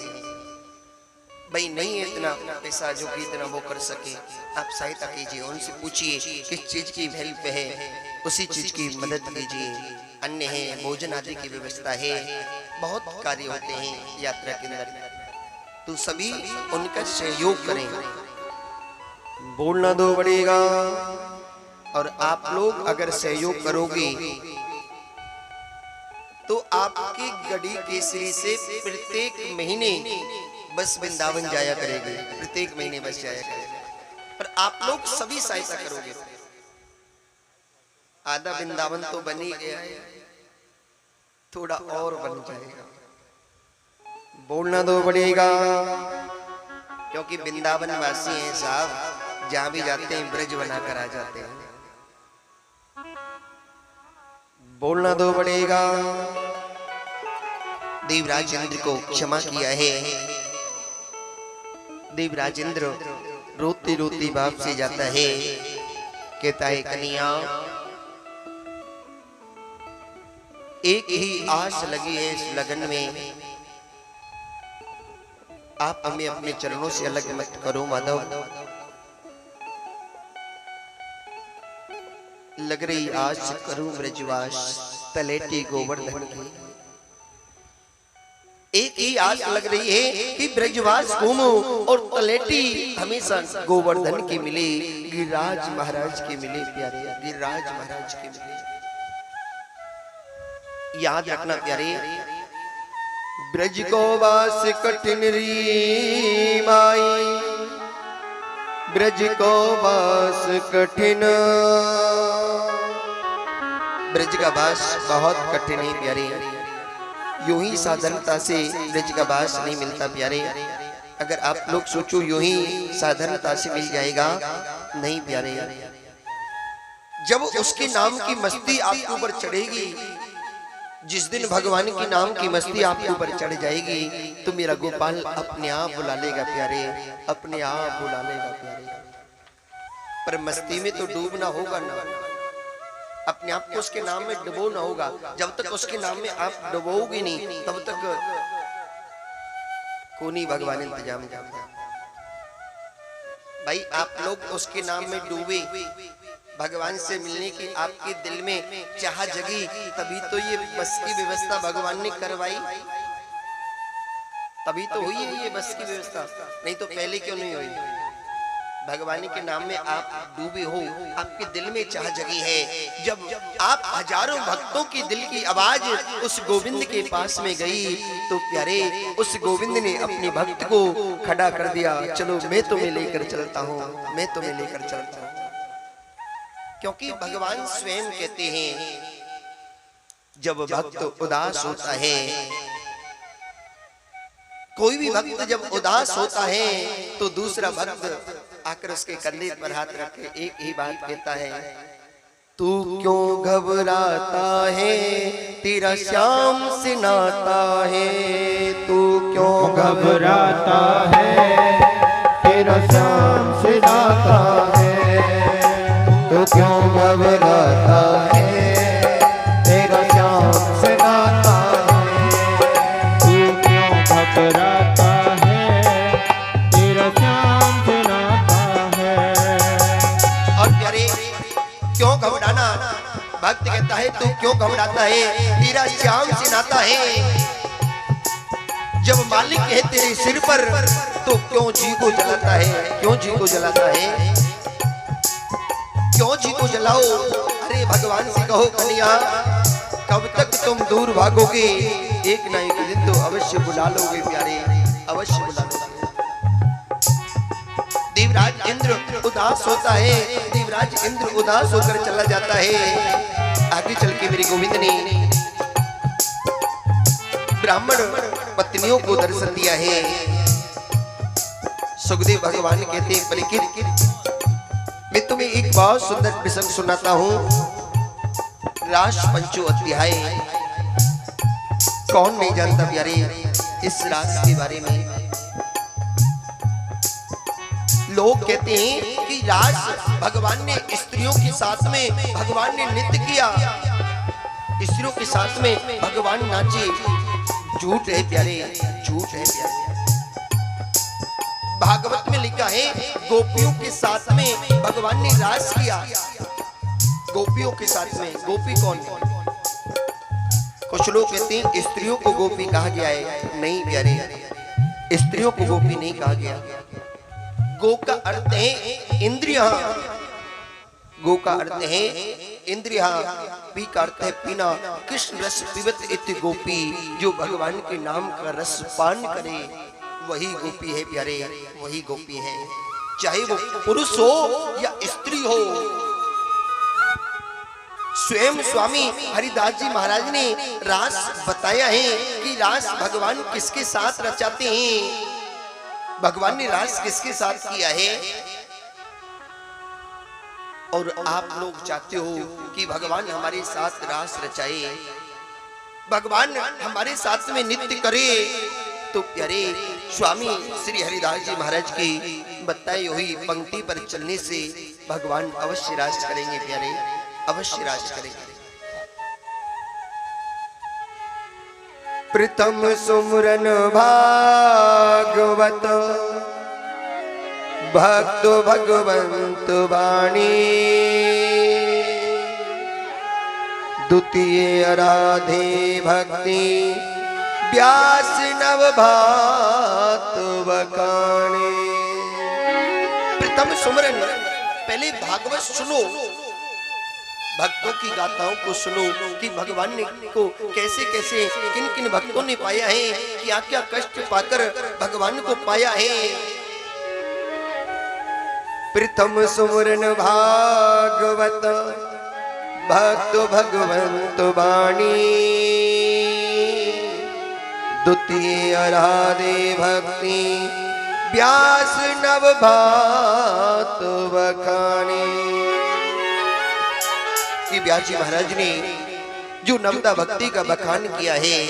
भाई नहीं है इतना पैसा जो कि इतना वो कर सके, आप सहायता कीजिए, उनसे पूछिए किस चीज की हेल्प है, उसी चीज की मदद कीजिए। अन्न है, भोजन आदि की व्यवस्था है, बहुत कार्य होते हैं यात्रा के अंदर, तो सभी उनका सहयोग करें। बोलना दो पड़ेगा। और आप लोग अगर सहयोग करोगे तो आपकी गढ़ी केसरी से प्रत्येक महीने बस वृंदावन जाया करेगी, प्रत्येक महीने बस जाया करेगी। पर आप लोग सभी सहायता करोगे, आधा वृंदावन तो बन ही गया है, थोड़ा और बन जाएगा। बोलना दो पड़ेगा, क्योंकि वृंदावन वासी हैं साहब, जहां भी जाते हैं ब्रज बनाकर आ जाते हैं। बोलना दो पड़ेगा। देवराज इंद्र को क्षमा किया है। देवराज इंद्र रोते रोते बाप से जाता है, कहता है कन्हैया एक ही आस लगी है इस लगन में, आप हमें अपने चरणों से अलग मत करो माधव। लग रही आज करूं ब्रजवास, तलेटी गोवर्धन की एक ही आस लग रही है कि ब्रजवास घूमो और तलेटी हमेशा गोवर्धन की मिले, गिरिराज महाराज की मिले। प्यारे गिरिराज महाराज की मिले। याद रखना प्यारे, ब्रज को वास कठिन री माई, ब्रज को वास कठिन, ब्रज का वास बहुत कठिन है प्यारे। यूं ही साधारणता से ब्रज का वास नहीं मिलता प्यारे। अगर आप लोग सोचो यूं ही साधारणता से मिल जाएगा, नहीं प्यारे। जब उसके नाम की मस्ती आपके ऊपर चढ़ेगी, जिस दिन भगवान के नाम की मस्ती आपके ऊपर चढ़ जाएगी, तो मेरा गोपाल अपने आप बुला लेगा प्यारे, अपने आप बुला लेगा प्यारे। पर मस्ती में तो डूबना होगा ना, अपने आप को उसके नाम में डुबोना होगा। जब तक उसके नाम में आप डुबोगे नहीं, तब तक कोई भगवान इंतजाम करता। भाई आप लोग उसके नाम में डूबे, भगवान से मिलने की आपके दिल में चाह जगी, तभी तो ये बस की व्यवस्था भगवान ने करवाई, तभी तो हुई है ये बस की व्यवस्था। नहीं तो पहले क्यों नहीं हुई? भगवान के नाम में आप डूबे हो, आपके दिल में चाह जगी है। जब आप हजारों भक्तों की दिल की आवाज उस गोविंद के पास में गई, तो प्यारे उस गोविंद ने अपने भक्त को खड़ा कर दिया। चलो मैं तुम्हें लेकर चलता हूँ, मैं तुम्हें लेकर चलता हूँ। क्योंकि भगवान स्वयं कहते हैं, जब भक्त उदास होता है, कोई भी भक्त जब उदास होता है, तो दूसरा भक्त आकर उसके कंधे पर हाथ रख के एक ही बात कहता है, तू क्यों घबराता है, तेरा श्याम से नाता है, तू क्यों घबराता है, तेरा श्याम से नाता है, तू क्यों घबराता है, तेरा श्याम से नाता है, तू क्यों घबराता है, तेरा श्याम से नाता है। और प्यारे क्यों घबराना? भक्त कहता है तू क्यों घबराता है, तेरा श्याम से नाता है। जब मालिक है तेरे सिर पर, तो क्यों जी को जलाता है, क्यों जी को जलाता है, क्यों जी को जलाओ? अरे भगवान से कहो कन्हैया, कब तक तुम दूर भागोगे, एक ना एक दिन तो अवश्य बुला लोगे प्यारे, अवश्य बुला लोगे। देवराज इंद्र उदास होता है, देवराज इंद्र उदास होकर चला जाता है। आगे चल के मेरे गोविंद ने ब्राह्मण पत्नियों को दर्शन दिया है। सुखदेव भगवान कहते हैं, परीक्षित मैं तुम्हें एक बहुत सुंदर प्रसंग सुनाता हूं। रास पंचो अध्याय, कौन नहीं जानता प्यारे इस रास के बारे में। लोग कहते हैं कि रास भगवान ने स्त्रियों के साथ में भगवान ने नृत्य किया, स्त्रियों के साथ में भगवान नाचे। झूठ है प्यारे, झूठ है प्यारे। भागवत में लिखा है गोपियों के साथ में भगवान ने रास किया। गोपियों के साथ में, गोपी कौन? कुछ लोग कहते हैं स्त्रियों को गोपी कहा गया है। नहीं प्यारे, स्त्रियों को गोपी नहीं कहा गया। गो का अर्थ है इंद्रियां, गो का अर्थ है इंद्रियां, पी का अर्थ है पीना। कृष्ण रस पिबत इति गोपी, जो भगवान के नाम का रस पान करे वही गोपी है प्यारे, वही गोपी है। चाहे वो पुरुष हो या स्त्री हो। स्वयं स्वामी हरिदास जी महाराज ने रास बताया है कि रास भगवान किसके साथ रचाते हैं, भगवान ने रास किसके साथ किया है। और आप लोग चाहते हो कि भगवान हमारे साथ रास रचाए, भगवान हमारे साथ में नृत्य करे, तो प्यारे स्वामी श्री हरिदास जी महाराज की बताई हुई पंक्ति पर चलने से भगवान अवश्य रास करेंगे प्यारे, अवश्य रास करेंगे। प्रथम सुमरन भागवत भक्त भगवंत वाणी, द्वितीय आराधे भक्ति व्यास नव भात बखाने। प्रथम सुमरन, पहले भागवत सुनो, भक्तों की गाथाओं को सुनो कि भगवान ने को कैसे कैसे किन किन भक्तों ने पाया है, क्या क्या कष्ट पाकर भगवान को पाया है। प्रथम सुमरन भागवत भक्त भगवंत वाणी, द्वितीय आराधे भक्ति व्यास नव भात बखाने। कि व्यास जी महाराज ने जो नवदा भक्ति का बखान किया है,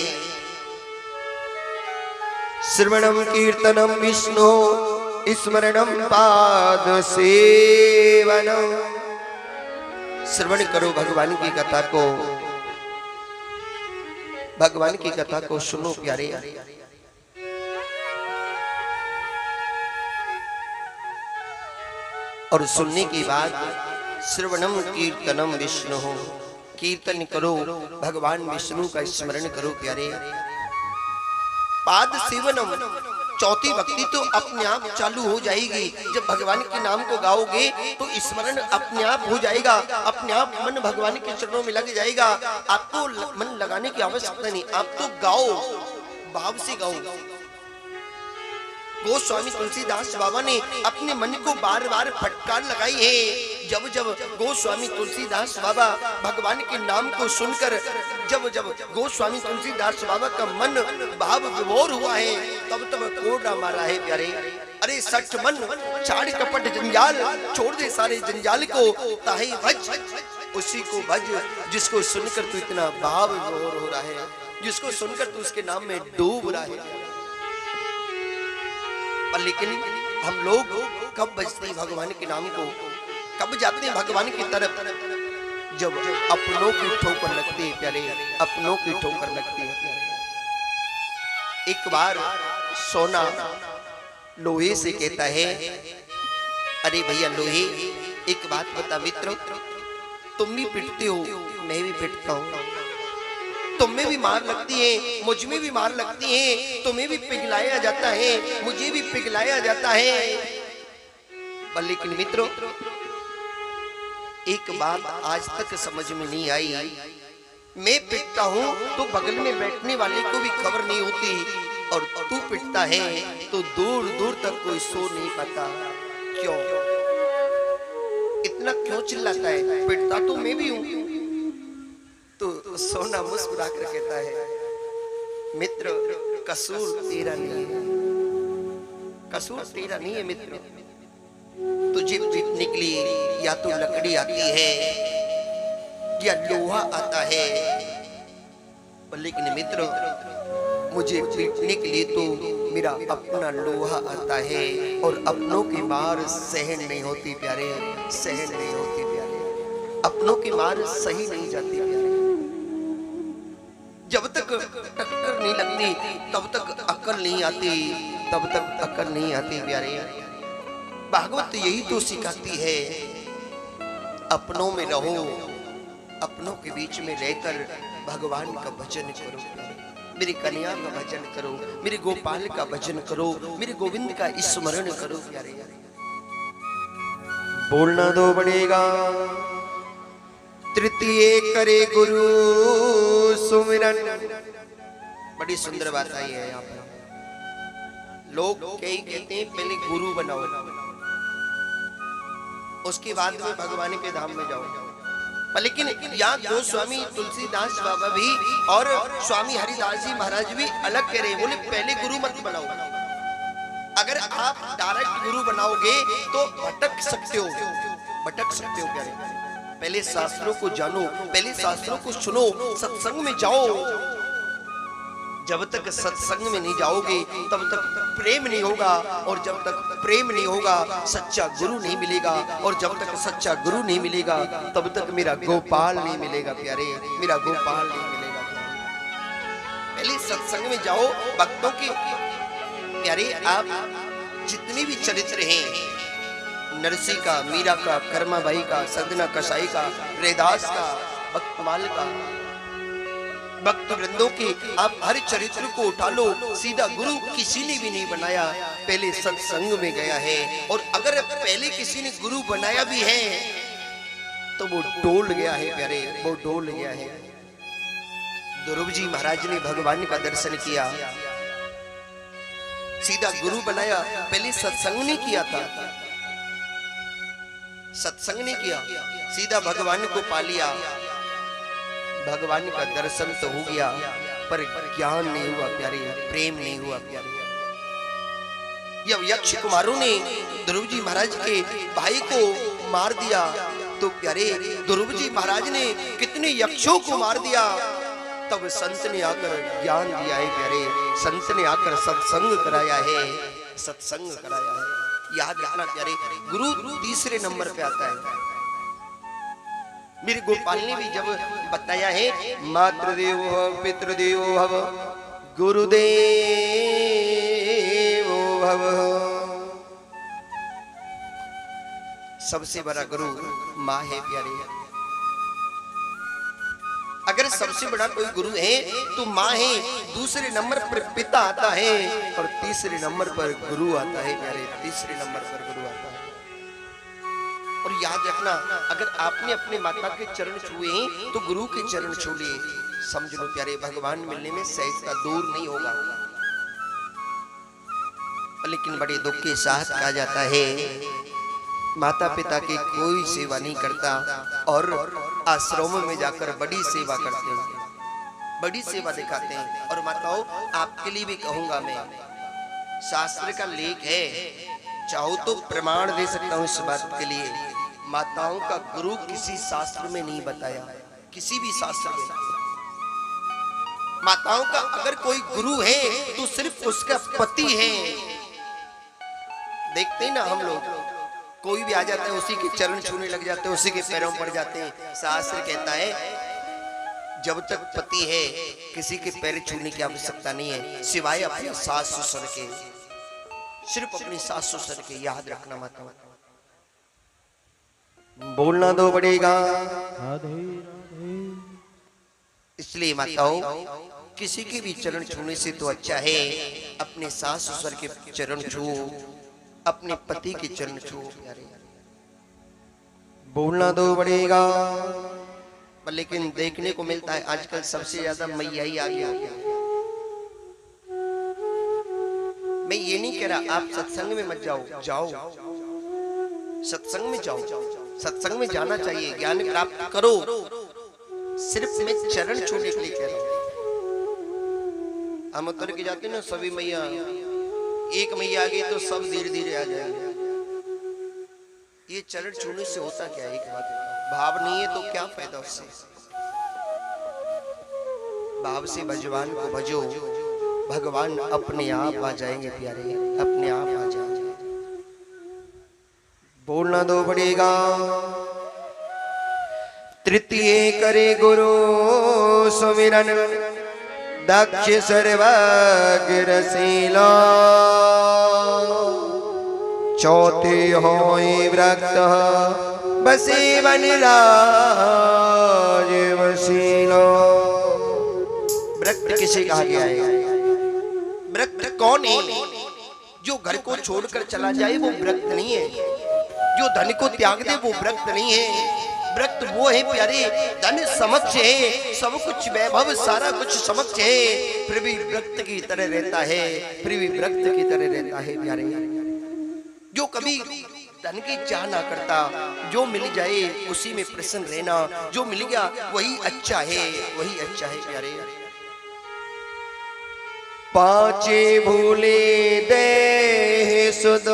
श्रवणम कीर्तनम विष्णु स्मरणम पाद सेवनम। श्रवण करो भगवान की कथा को, भगवान की कथा को सुनो प्यारे। और सुनने के बाद श्रवणम कीर्तनम विष्णु, कीर्तन करो भगवान विष्णु का स्मरण करो प्यारे। पाद सेवनम, चौथी भक्ति तो अपने आप चालू हो जाएगी। जब भगवान के नाम को गाओगे तो स्मरण अपने आप हो जाएगा, अपने आप मन भगवान के चरणों में लग जाएगा। आपको मन लगाने की आवश्यकता नहीं, आप तो गाओ, भाव से गाओ। गोस्वामी तुलसीदास बाबा ने अपने मन को बार बार फटकार लगाई है। जब जब गोस्वामी तुलसीदास बाबा भगवान के नाम को सुनकर जब जब गोस्वामी तुलसीदास बाबा का मन भाव विभोर हुआ है, तब तब कोड़ा मारा है प्यारे। अरे सठ मन छाड़ कपट जंजाल, छोड़ दे सारे जंजाल को, ताहे भज उसी को भज जिसको सुनकर तू इतना भाव विभोर हो रहा है, जिसको सुनकर तू उसके नाम में डूब रहा है। लेकिन हम लोग कब बजते हैं भगवान के नाम को, कब जाते हैं भगवान की तरफ? जब अपनों की ठोकर लगती है प्यारे, अपनों की ठोकर लगती है प्यारे। एक बार सोना लोहे से कहता है, अरे भैया लोहे, एक बात बता मित्र, तुम भी पिटते हो, मैं भी पिटता हूं, तुम में भी मार लगती है, मुझ में भी मार लगती है, तुम्हें भी पिघलाया जाता है, मुझे भी पिघलाया जाता है। पर लेकिन मित्रों, एक बात आज तक समझ में नहीं आई, मैं पिटता हूं तो बगल में बैठने वाले को भी खबर नहीं होती, और तू पिटता है तो दूर दूर तक कोई सो नहीं पाता। क्यों? इतना क्यों चिल्लाता है? पिटता तो मैं भी हूं। तो सोना मुस्कुरा कर कहता है, मित्र कसूर तेरा नहीं है, कसूर तेरा नहीं है मित्र। तुझे पीटने के लिए या तो लकड़ी आती है या लोहा आता है, लेकिन मित्र मुझे पीटने के लिए तो मेरा अपना लोहा आता है, और अपनों की मार सहन नहीं होती प्यारे, सहन नहीं होती प्यारे, अपनों की मार सही नहीं जाती प्यारे। जब तक टक्कर नहीं लगती तब तक अक्ल नहीं आती, तब तक अक्ल नहीं आती प्यारे। भागवत यही तो सिखाती है, अपनों में रहो, अपनों के बीच में रहकर भगवान का भजन करो, मेरी कन्या का भजन करो, मेरे गोपाल का भजन करो, मेरे गोविंद का स्मरण करो प्यारे। बोलना दो पड़ेगा। तृतीय करे गुरु सुमिरन, बड़ी सुंदर बात आई है यहाँ पर। लोग कई कहते हैं पहले गुरु बनाओ, उसके बाद में भगवान के धाम में जाओ। लेकिन यहाँ गोस्वामी तुलसीदास बाबा भी और स्वामी हरिदास जी महाराज भी अलग कह रहे हैं, बोले पहले गुरु मत बनाओ। अगर आप डायरेक्ट गुरु बनाओगे तो भटक सकते हो, भटक सकते हो प्यारे। पहले शास्त्रों को जानो, पहले शास्त्रों को सुनो, सत्संग में जाओ। जब तक सत्संग में नहीं जाओगे तब तक प्रेम नहीं होगा, और जब तक प्रेम नहीं होगा सच्चा गुरु नहीं मिलेगा, और जब तक सच्चा गुरु नहीं मिलेगा तब तक मेरा गोपाल नहीं मिलेगा प्यारे, मेरा गोपाल नहीं मिलेगा। पहले सत्संग में जाओ, भक्तों के प्यारे। आप जितने भी चरित्र हैं, नरसी का, मीरा का, कर्माबाई का, सदना कसाई का, रैदास का, भक्तमाल का। भक्त वृंदों के आप हर चरित्र को उठा लो, सीधा गुरु किसी ने भी नहीं बनाया, पहले सत्संग में गया है। और अगर पहले किसी ने गुरु बनाया भी है तो वो डोल गया है प्यारे, वो डोल गया है। ध्रुव जी महाराज ने भगवान का दर्शन किया, सीधा गुरु बनाया, पहले सत्संग नहीं किया था, सत्संग नहीं किया, सीधा भगवान को पा लिया। भगवान का दर्शन तो हो गया पर ज्ञान नहीं हुआ प्यारे, प्रेम नहीं हुआ प्यारे। जब यक्ष कुमारों ने ध्रुव जी महाराज के भाई को मार दिया तो प्यारे ध्रुव जी महाराज ने कितने यक्षों को मार दिया, तब संत ने आकर ज्ञान दिया है प्यारे, संत ने आकर सत्संग कराया है, सत्संग कराया है। याद रखना प्यारे, गुरु तीसरे नंबर पे आता है। मेरे गोपाल ने भी जब बताया है, मातृदेवो भव पितृदेवो भव गुरुदेवो भव, सबसे बड़ा गुरु माँ है प्यारे। अगर सबसे बड़ा कोई गुरु है तो माँ है, दूसरे नंबर पर पिता आता है और तीसरे नंबर पर गुरु आता है प्यारे, तीसरे नंबर पर गुरु आता है। और याद रखना, अगर आपने अपने माता के चरण छुए तो गुरु के चरण छू लिए, समझ लो प्यारे भगवान मिलने में सहज का दूर नहीं होगा। लेकिन बड़े दुख के साथ कहा जाता है, माता पिता की कोई सेवा नहीं करता और आश्रमों में जाकर बड़ी सेवा करते हैं, बड़ी सेवा दिखाते हैं। और माताओं आपके लिए भी कहूंगा मैं, शास्त्र का लेख है, चाहो तो प्रमाण दे सकता हूं इस बात के लिए, माताओं का गुरु किसी शास्त्र में नहीं बताया, किसी भी शास्त्र में। माताओं का अगर कोई गुरु है तो सिर्फ उसका पति है। देखते हैं ना हम लोग, कोई भी आ जाता है उसी के चरण छूने लग जाते हैं, उसी के पैरों पर जाते हैं। शास्त्र कहता है जब तक पति है किसी के पैर छूने की आवश्यकता नहीं है, सिवाय अपने सास ससुर के, सिर्फ अपनी सास ससुर के। याद रखना माता, बोलना दो पड़ेगा। इसलिए माताओं किसी के भी चरण छूने से तो अच्छा है अपने सास ससुर के चरण छू, अपने पति के चरण छू प्यारे, बोलना दो पड़ेगा। लेकिन देखने को मिलता है आजकल सबसे ज्यादा मैया ही आ गया। मैं ये नहीं कह रहा आप सत्संग में मत जाओ, जाओ सत्संग में जाओ, सत्संग में जाना चाहिए, ज्ञान प्राप्त करो, सिर्फ मैं चरण छूने के लिए कह रहा हूं। हम उतर के जाते ना सभी मैया, एक मैया आ गई तो सब धीरे धीरे आ जाएंगे। ये चरण छूने से होता क्या है? एक बात, भाव नहीं है तो क्या फायदा उससे। भाव से भगवान को भजो, भगवान अपने आप आ जाएंगे प्यारे, अपने आप आ जाएंगे। बोलना दो पड़ेगा। तृतीय करे गुरु सुमिरन, दक्ष सर्वग्रशीला, चौथे होय व्रत बसे वन राज वसीलो। व्रत किसे कहा गया है? व्रत कौन है? जो घर को छोड़कर चला जाए वो व्रत नहीं है, जो धन को त्याग दे वो व्रत नहीं है। व्रत वो है प्यारे, धन समक्ष है, सब कुछ वैभव सारा कुछ समक्ष है, फिर भी व्रत की तरह रहता है, फिर भी व्रत की तरह रहता है प्यारे। जो कभी धन की चाह ना करता, जो मिल जाए उसी में प्रसन्न रहना, जो मिल गया वही अच्छा है, वही अच्छा है प्यारे। पांचे भूले दे सुध,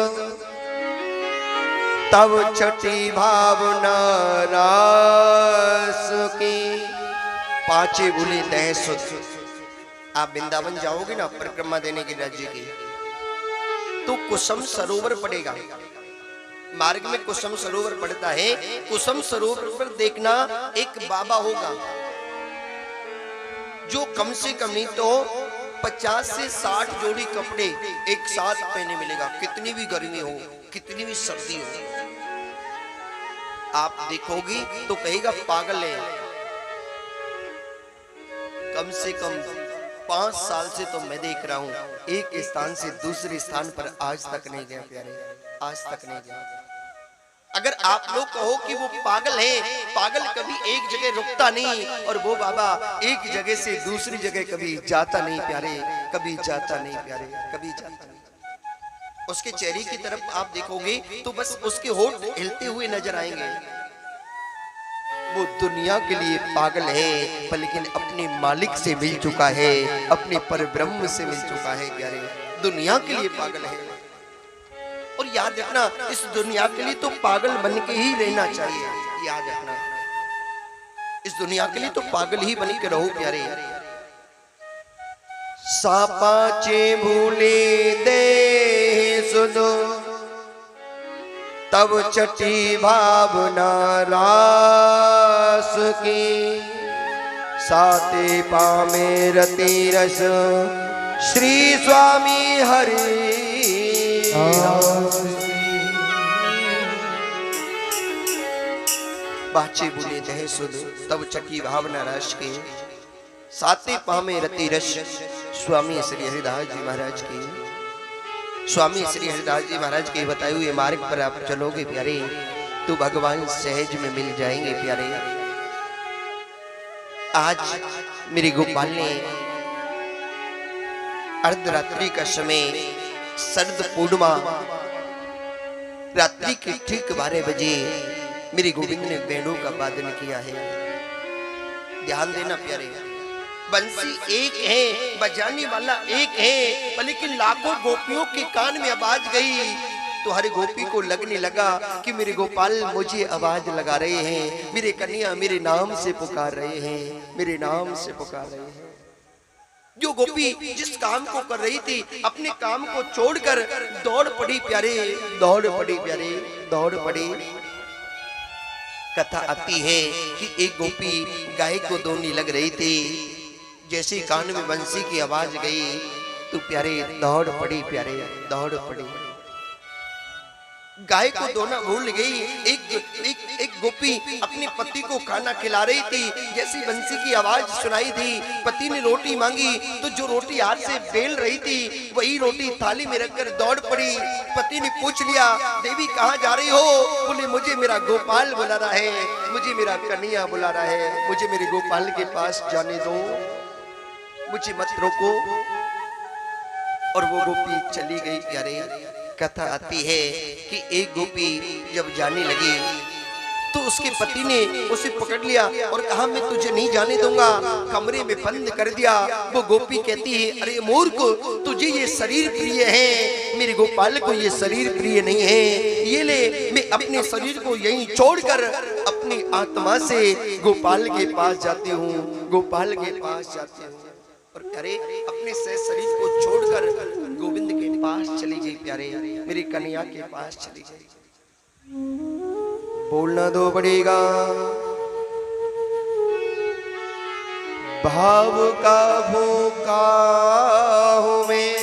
तब छठी भावना रास की। पांचे भूले दे सुध। आप वृंदावन जाओगे ना परिक्रमा देने के राज्य की, तो कुसुम सरोवर पड़ेगा, मार्ग में कुसुम सरोवर पड़ता है। कुसुम सरोवर पर देखना एक बाबा होगा जो कम से कम नहीं तो 50 से 60 जोड़ी कपड़े एक साथ पहने मिलेगा, कितनी भी गर्मी हो, कितनी भी सर्दी हो। आप देखोगी तो कहेगा पागल है, कम से कम 5 साल से तो मैं देख रहा हूं, एक स्थान से दूसरे स्थान पर आज तक नहीं गया प्यारे, आज तक नहीं गया। अगर आप लोग कहो कि वो पागल है, पागल कभी एक जगह रुकता नहीं, और वो बाबा एक जगह से दूसरी जगह कभी जाता नहीं प्यारे, कभी जाता नहीं प्यारे, कभी जाता नहीं। उसके चेहरे की तरफ आप देखोगे तो बस उसके होंठ हिलते हुए नजर आएंगे। वो दुनिया के लिए पागल है, पर लेकिन अपने मालिक से मिल चुका है, अपने परब्रह्म से मिल चुका है प्यारे। दुनिया के लिए पागल है, और याद रखना इस दुनिया के लिए तो पागल बन के ही रहना चाहिए। याद रखना इस दुनिया के लिए तो पागल ही बन के रहो प्यारे। सापाचे भूले दे सुनो, तब चटी भावना रास की, साते पामे रति रस श्री स्वामी हरि। बाचे बोले दह सुध, तब चकी भावना रस के, साते पामे रति रस स्वामी श्री हरिदास जी महाराज की। स्वामी श्री हरिदास जी महाराज के बताए हुए मार्ग पर आप चलोगे प्यारे तो भगवान सहज में मिल जाएंगे प्यारे। आज मेरे गोपाल ने अर्धरात्रि का समय, शरद पूर्णिमा, रात्रि के ठीक 12 बजे मेरे गोविंद ने वेणु का वादन किया है। ध्यान देना प्यारे, बंसी एक है, बजाने वाला एक है, लेकिन लाखों गोपियों के कान में आवाज गई तो हर गोपी को लगने लगा कि मेरे गोपाल मुझे आवाज लगा रहे हैं, मेरे कन्या मेरे नाम से पुकार रहे हैं, मेरे नाम से पुकार रहे हैं। जो गोपी जिस काम को कर रही थी, अपने काम को छोड़कर दौड़ पड़ी प्यारे, दौड़ पड़ी प्यारे, दौड़ पड़ी। कथा आती है कि एक गोपी गाय को दोहने लग रही थी, जैसे कान में बंसी की आवाज गई तो प्यारे दौड़ पड़ी प्यारे, दौड़ पड़ी। गाय को दोना भूल गई। एक गोपी अपने पति को खाना खिला रही थी, जैसी बंसी की आवाज सुनाई दी, पति ने रोटी मांगी तो जो रोटी हाथ से बेल रही थी वही रोटी थाली में रखकर दौड़ पड़ी। पति ने पूछ लिया, देवी कहाँ जा रही हो? बोले मुझे मेरा गोपाल बुला रहा है, मुझे मेरा कन्हैया बुला रहा है, मुझे मेरे गोपाल के पास जाने दो, मुझे मत रोको। और वो गोपी चली गई प्यारे। कथा आती है कि एक गोपी जब जाने लगी तो उसके पति ने उसे पकड़ लिया और कहा मैं तुझे नहीं जाने दूंगा, कमरे में बंद कर दिया। वो गोपी कहती है, अरे मूर्ख, तुझे ये शरीर प्रिय है, मेरे गोपाल को ये शरीर प्रिय नहीं है, ये ले मैं अपने शरीर को यहीं छोड़कर अपनी आत्मा से गोपाल के पास जाती हूँ, गोपाल के पास जाती हूँ। और प्यारे अपने शरीर को छोड़कर गोविंद के पास चली गई प्यारे, मेरी कन्या के पास चली गई। बोलना दो पड़ेगा, भाव का भूखा हूँ मैं,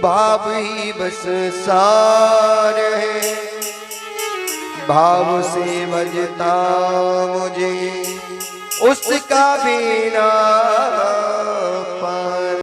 भाव ही बस सार है, भाव से भजता मुझे उसका बिना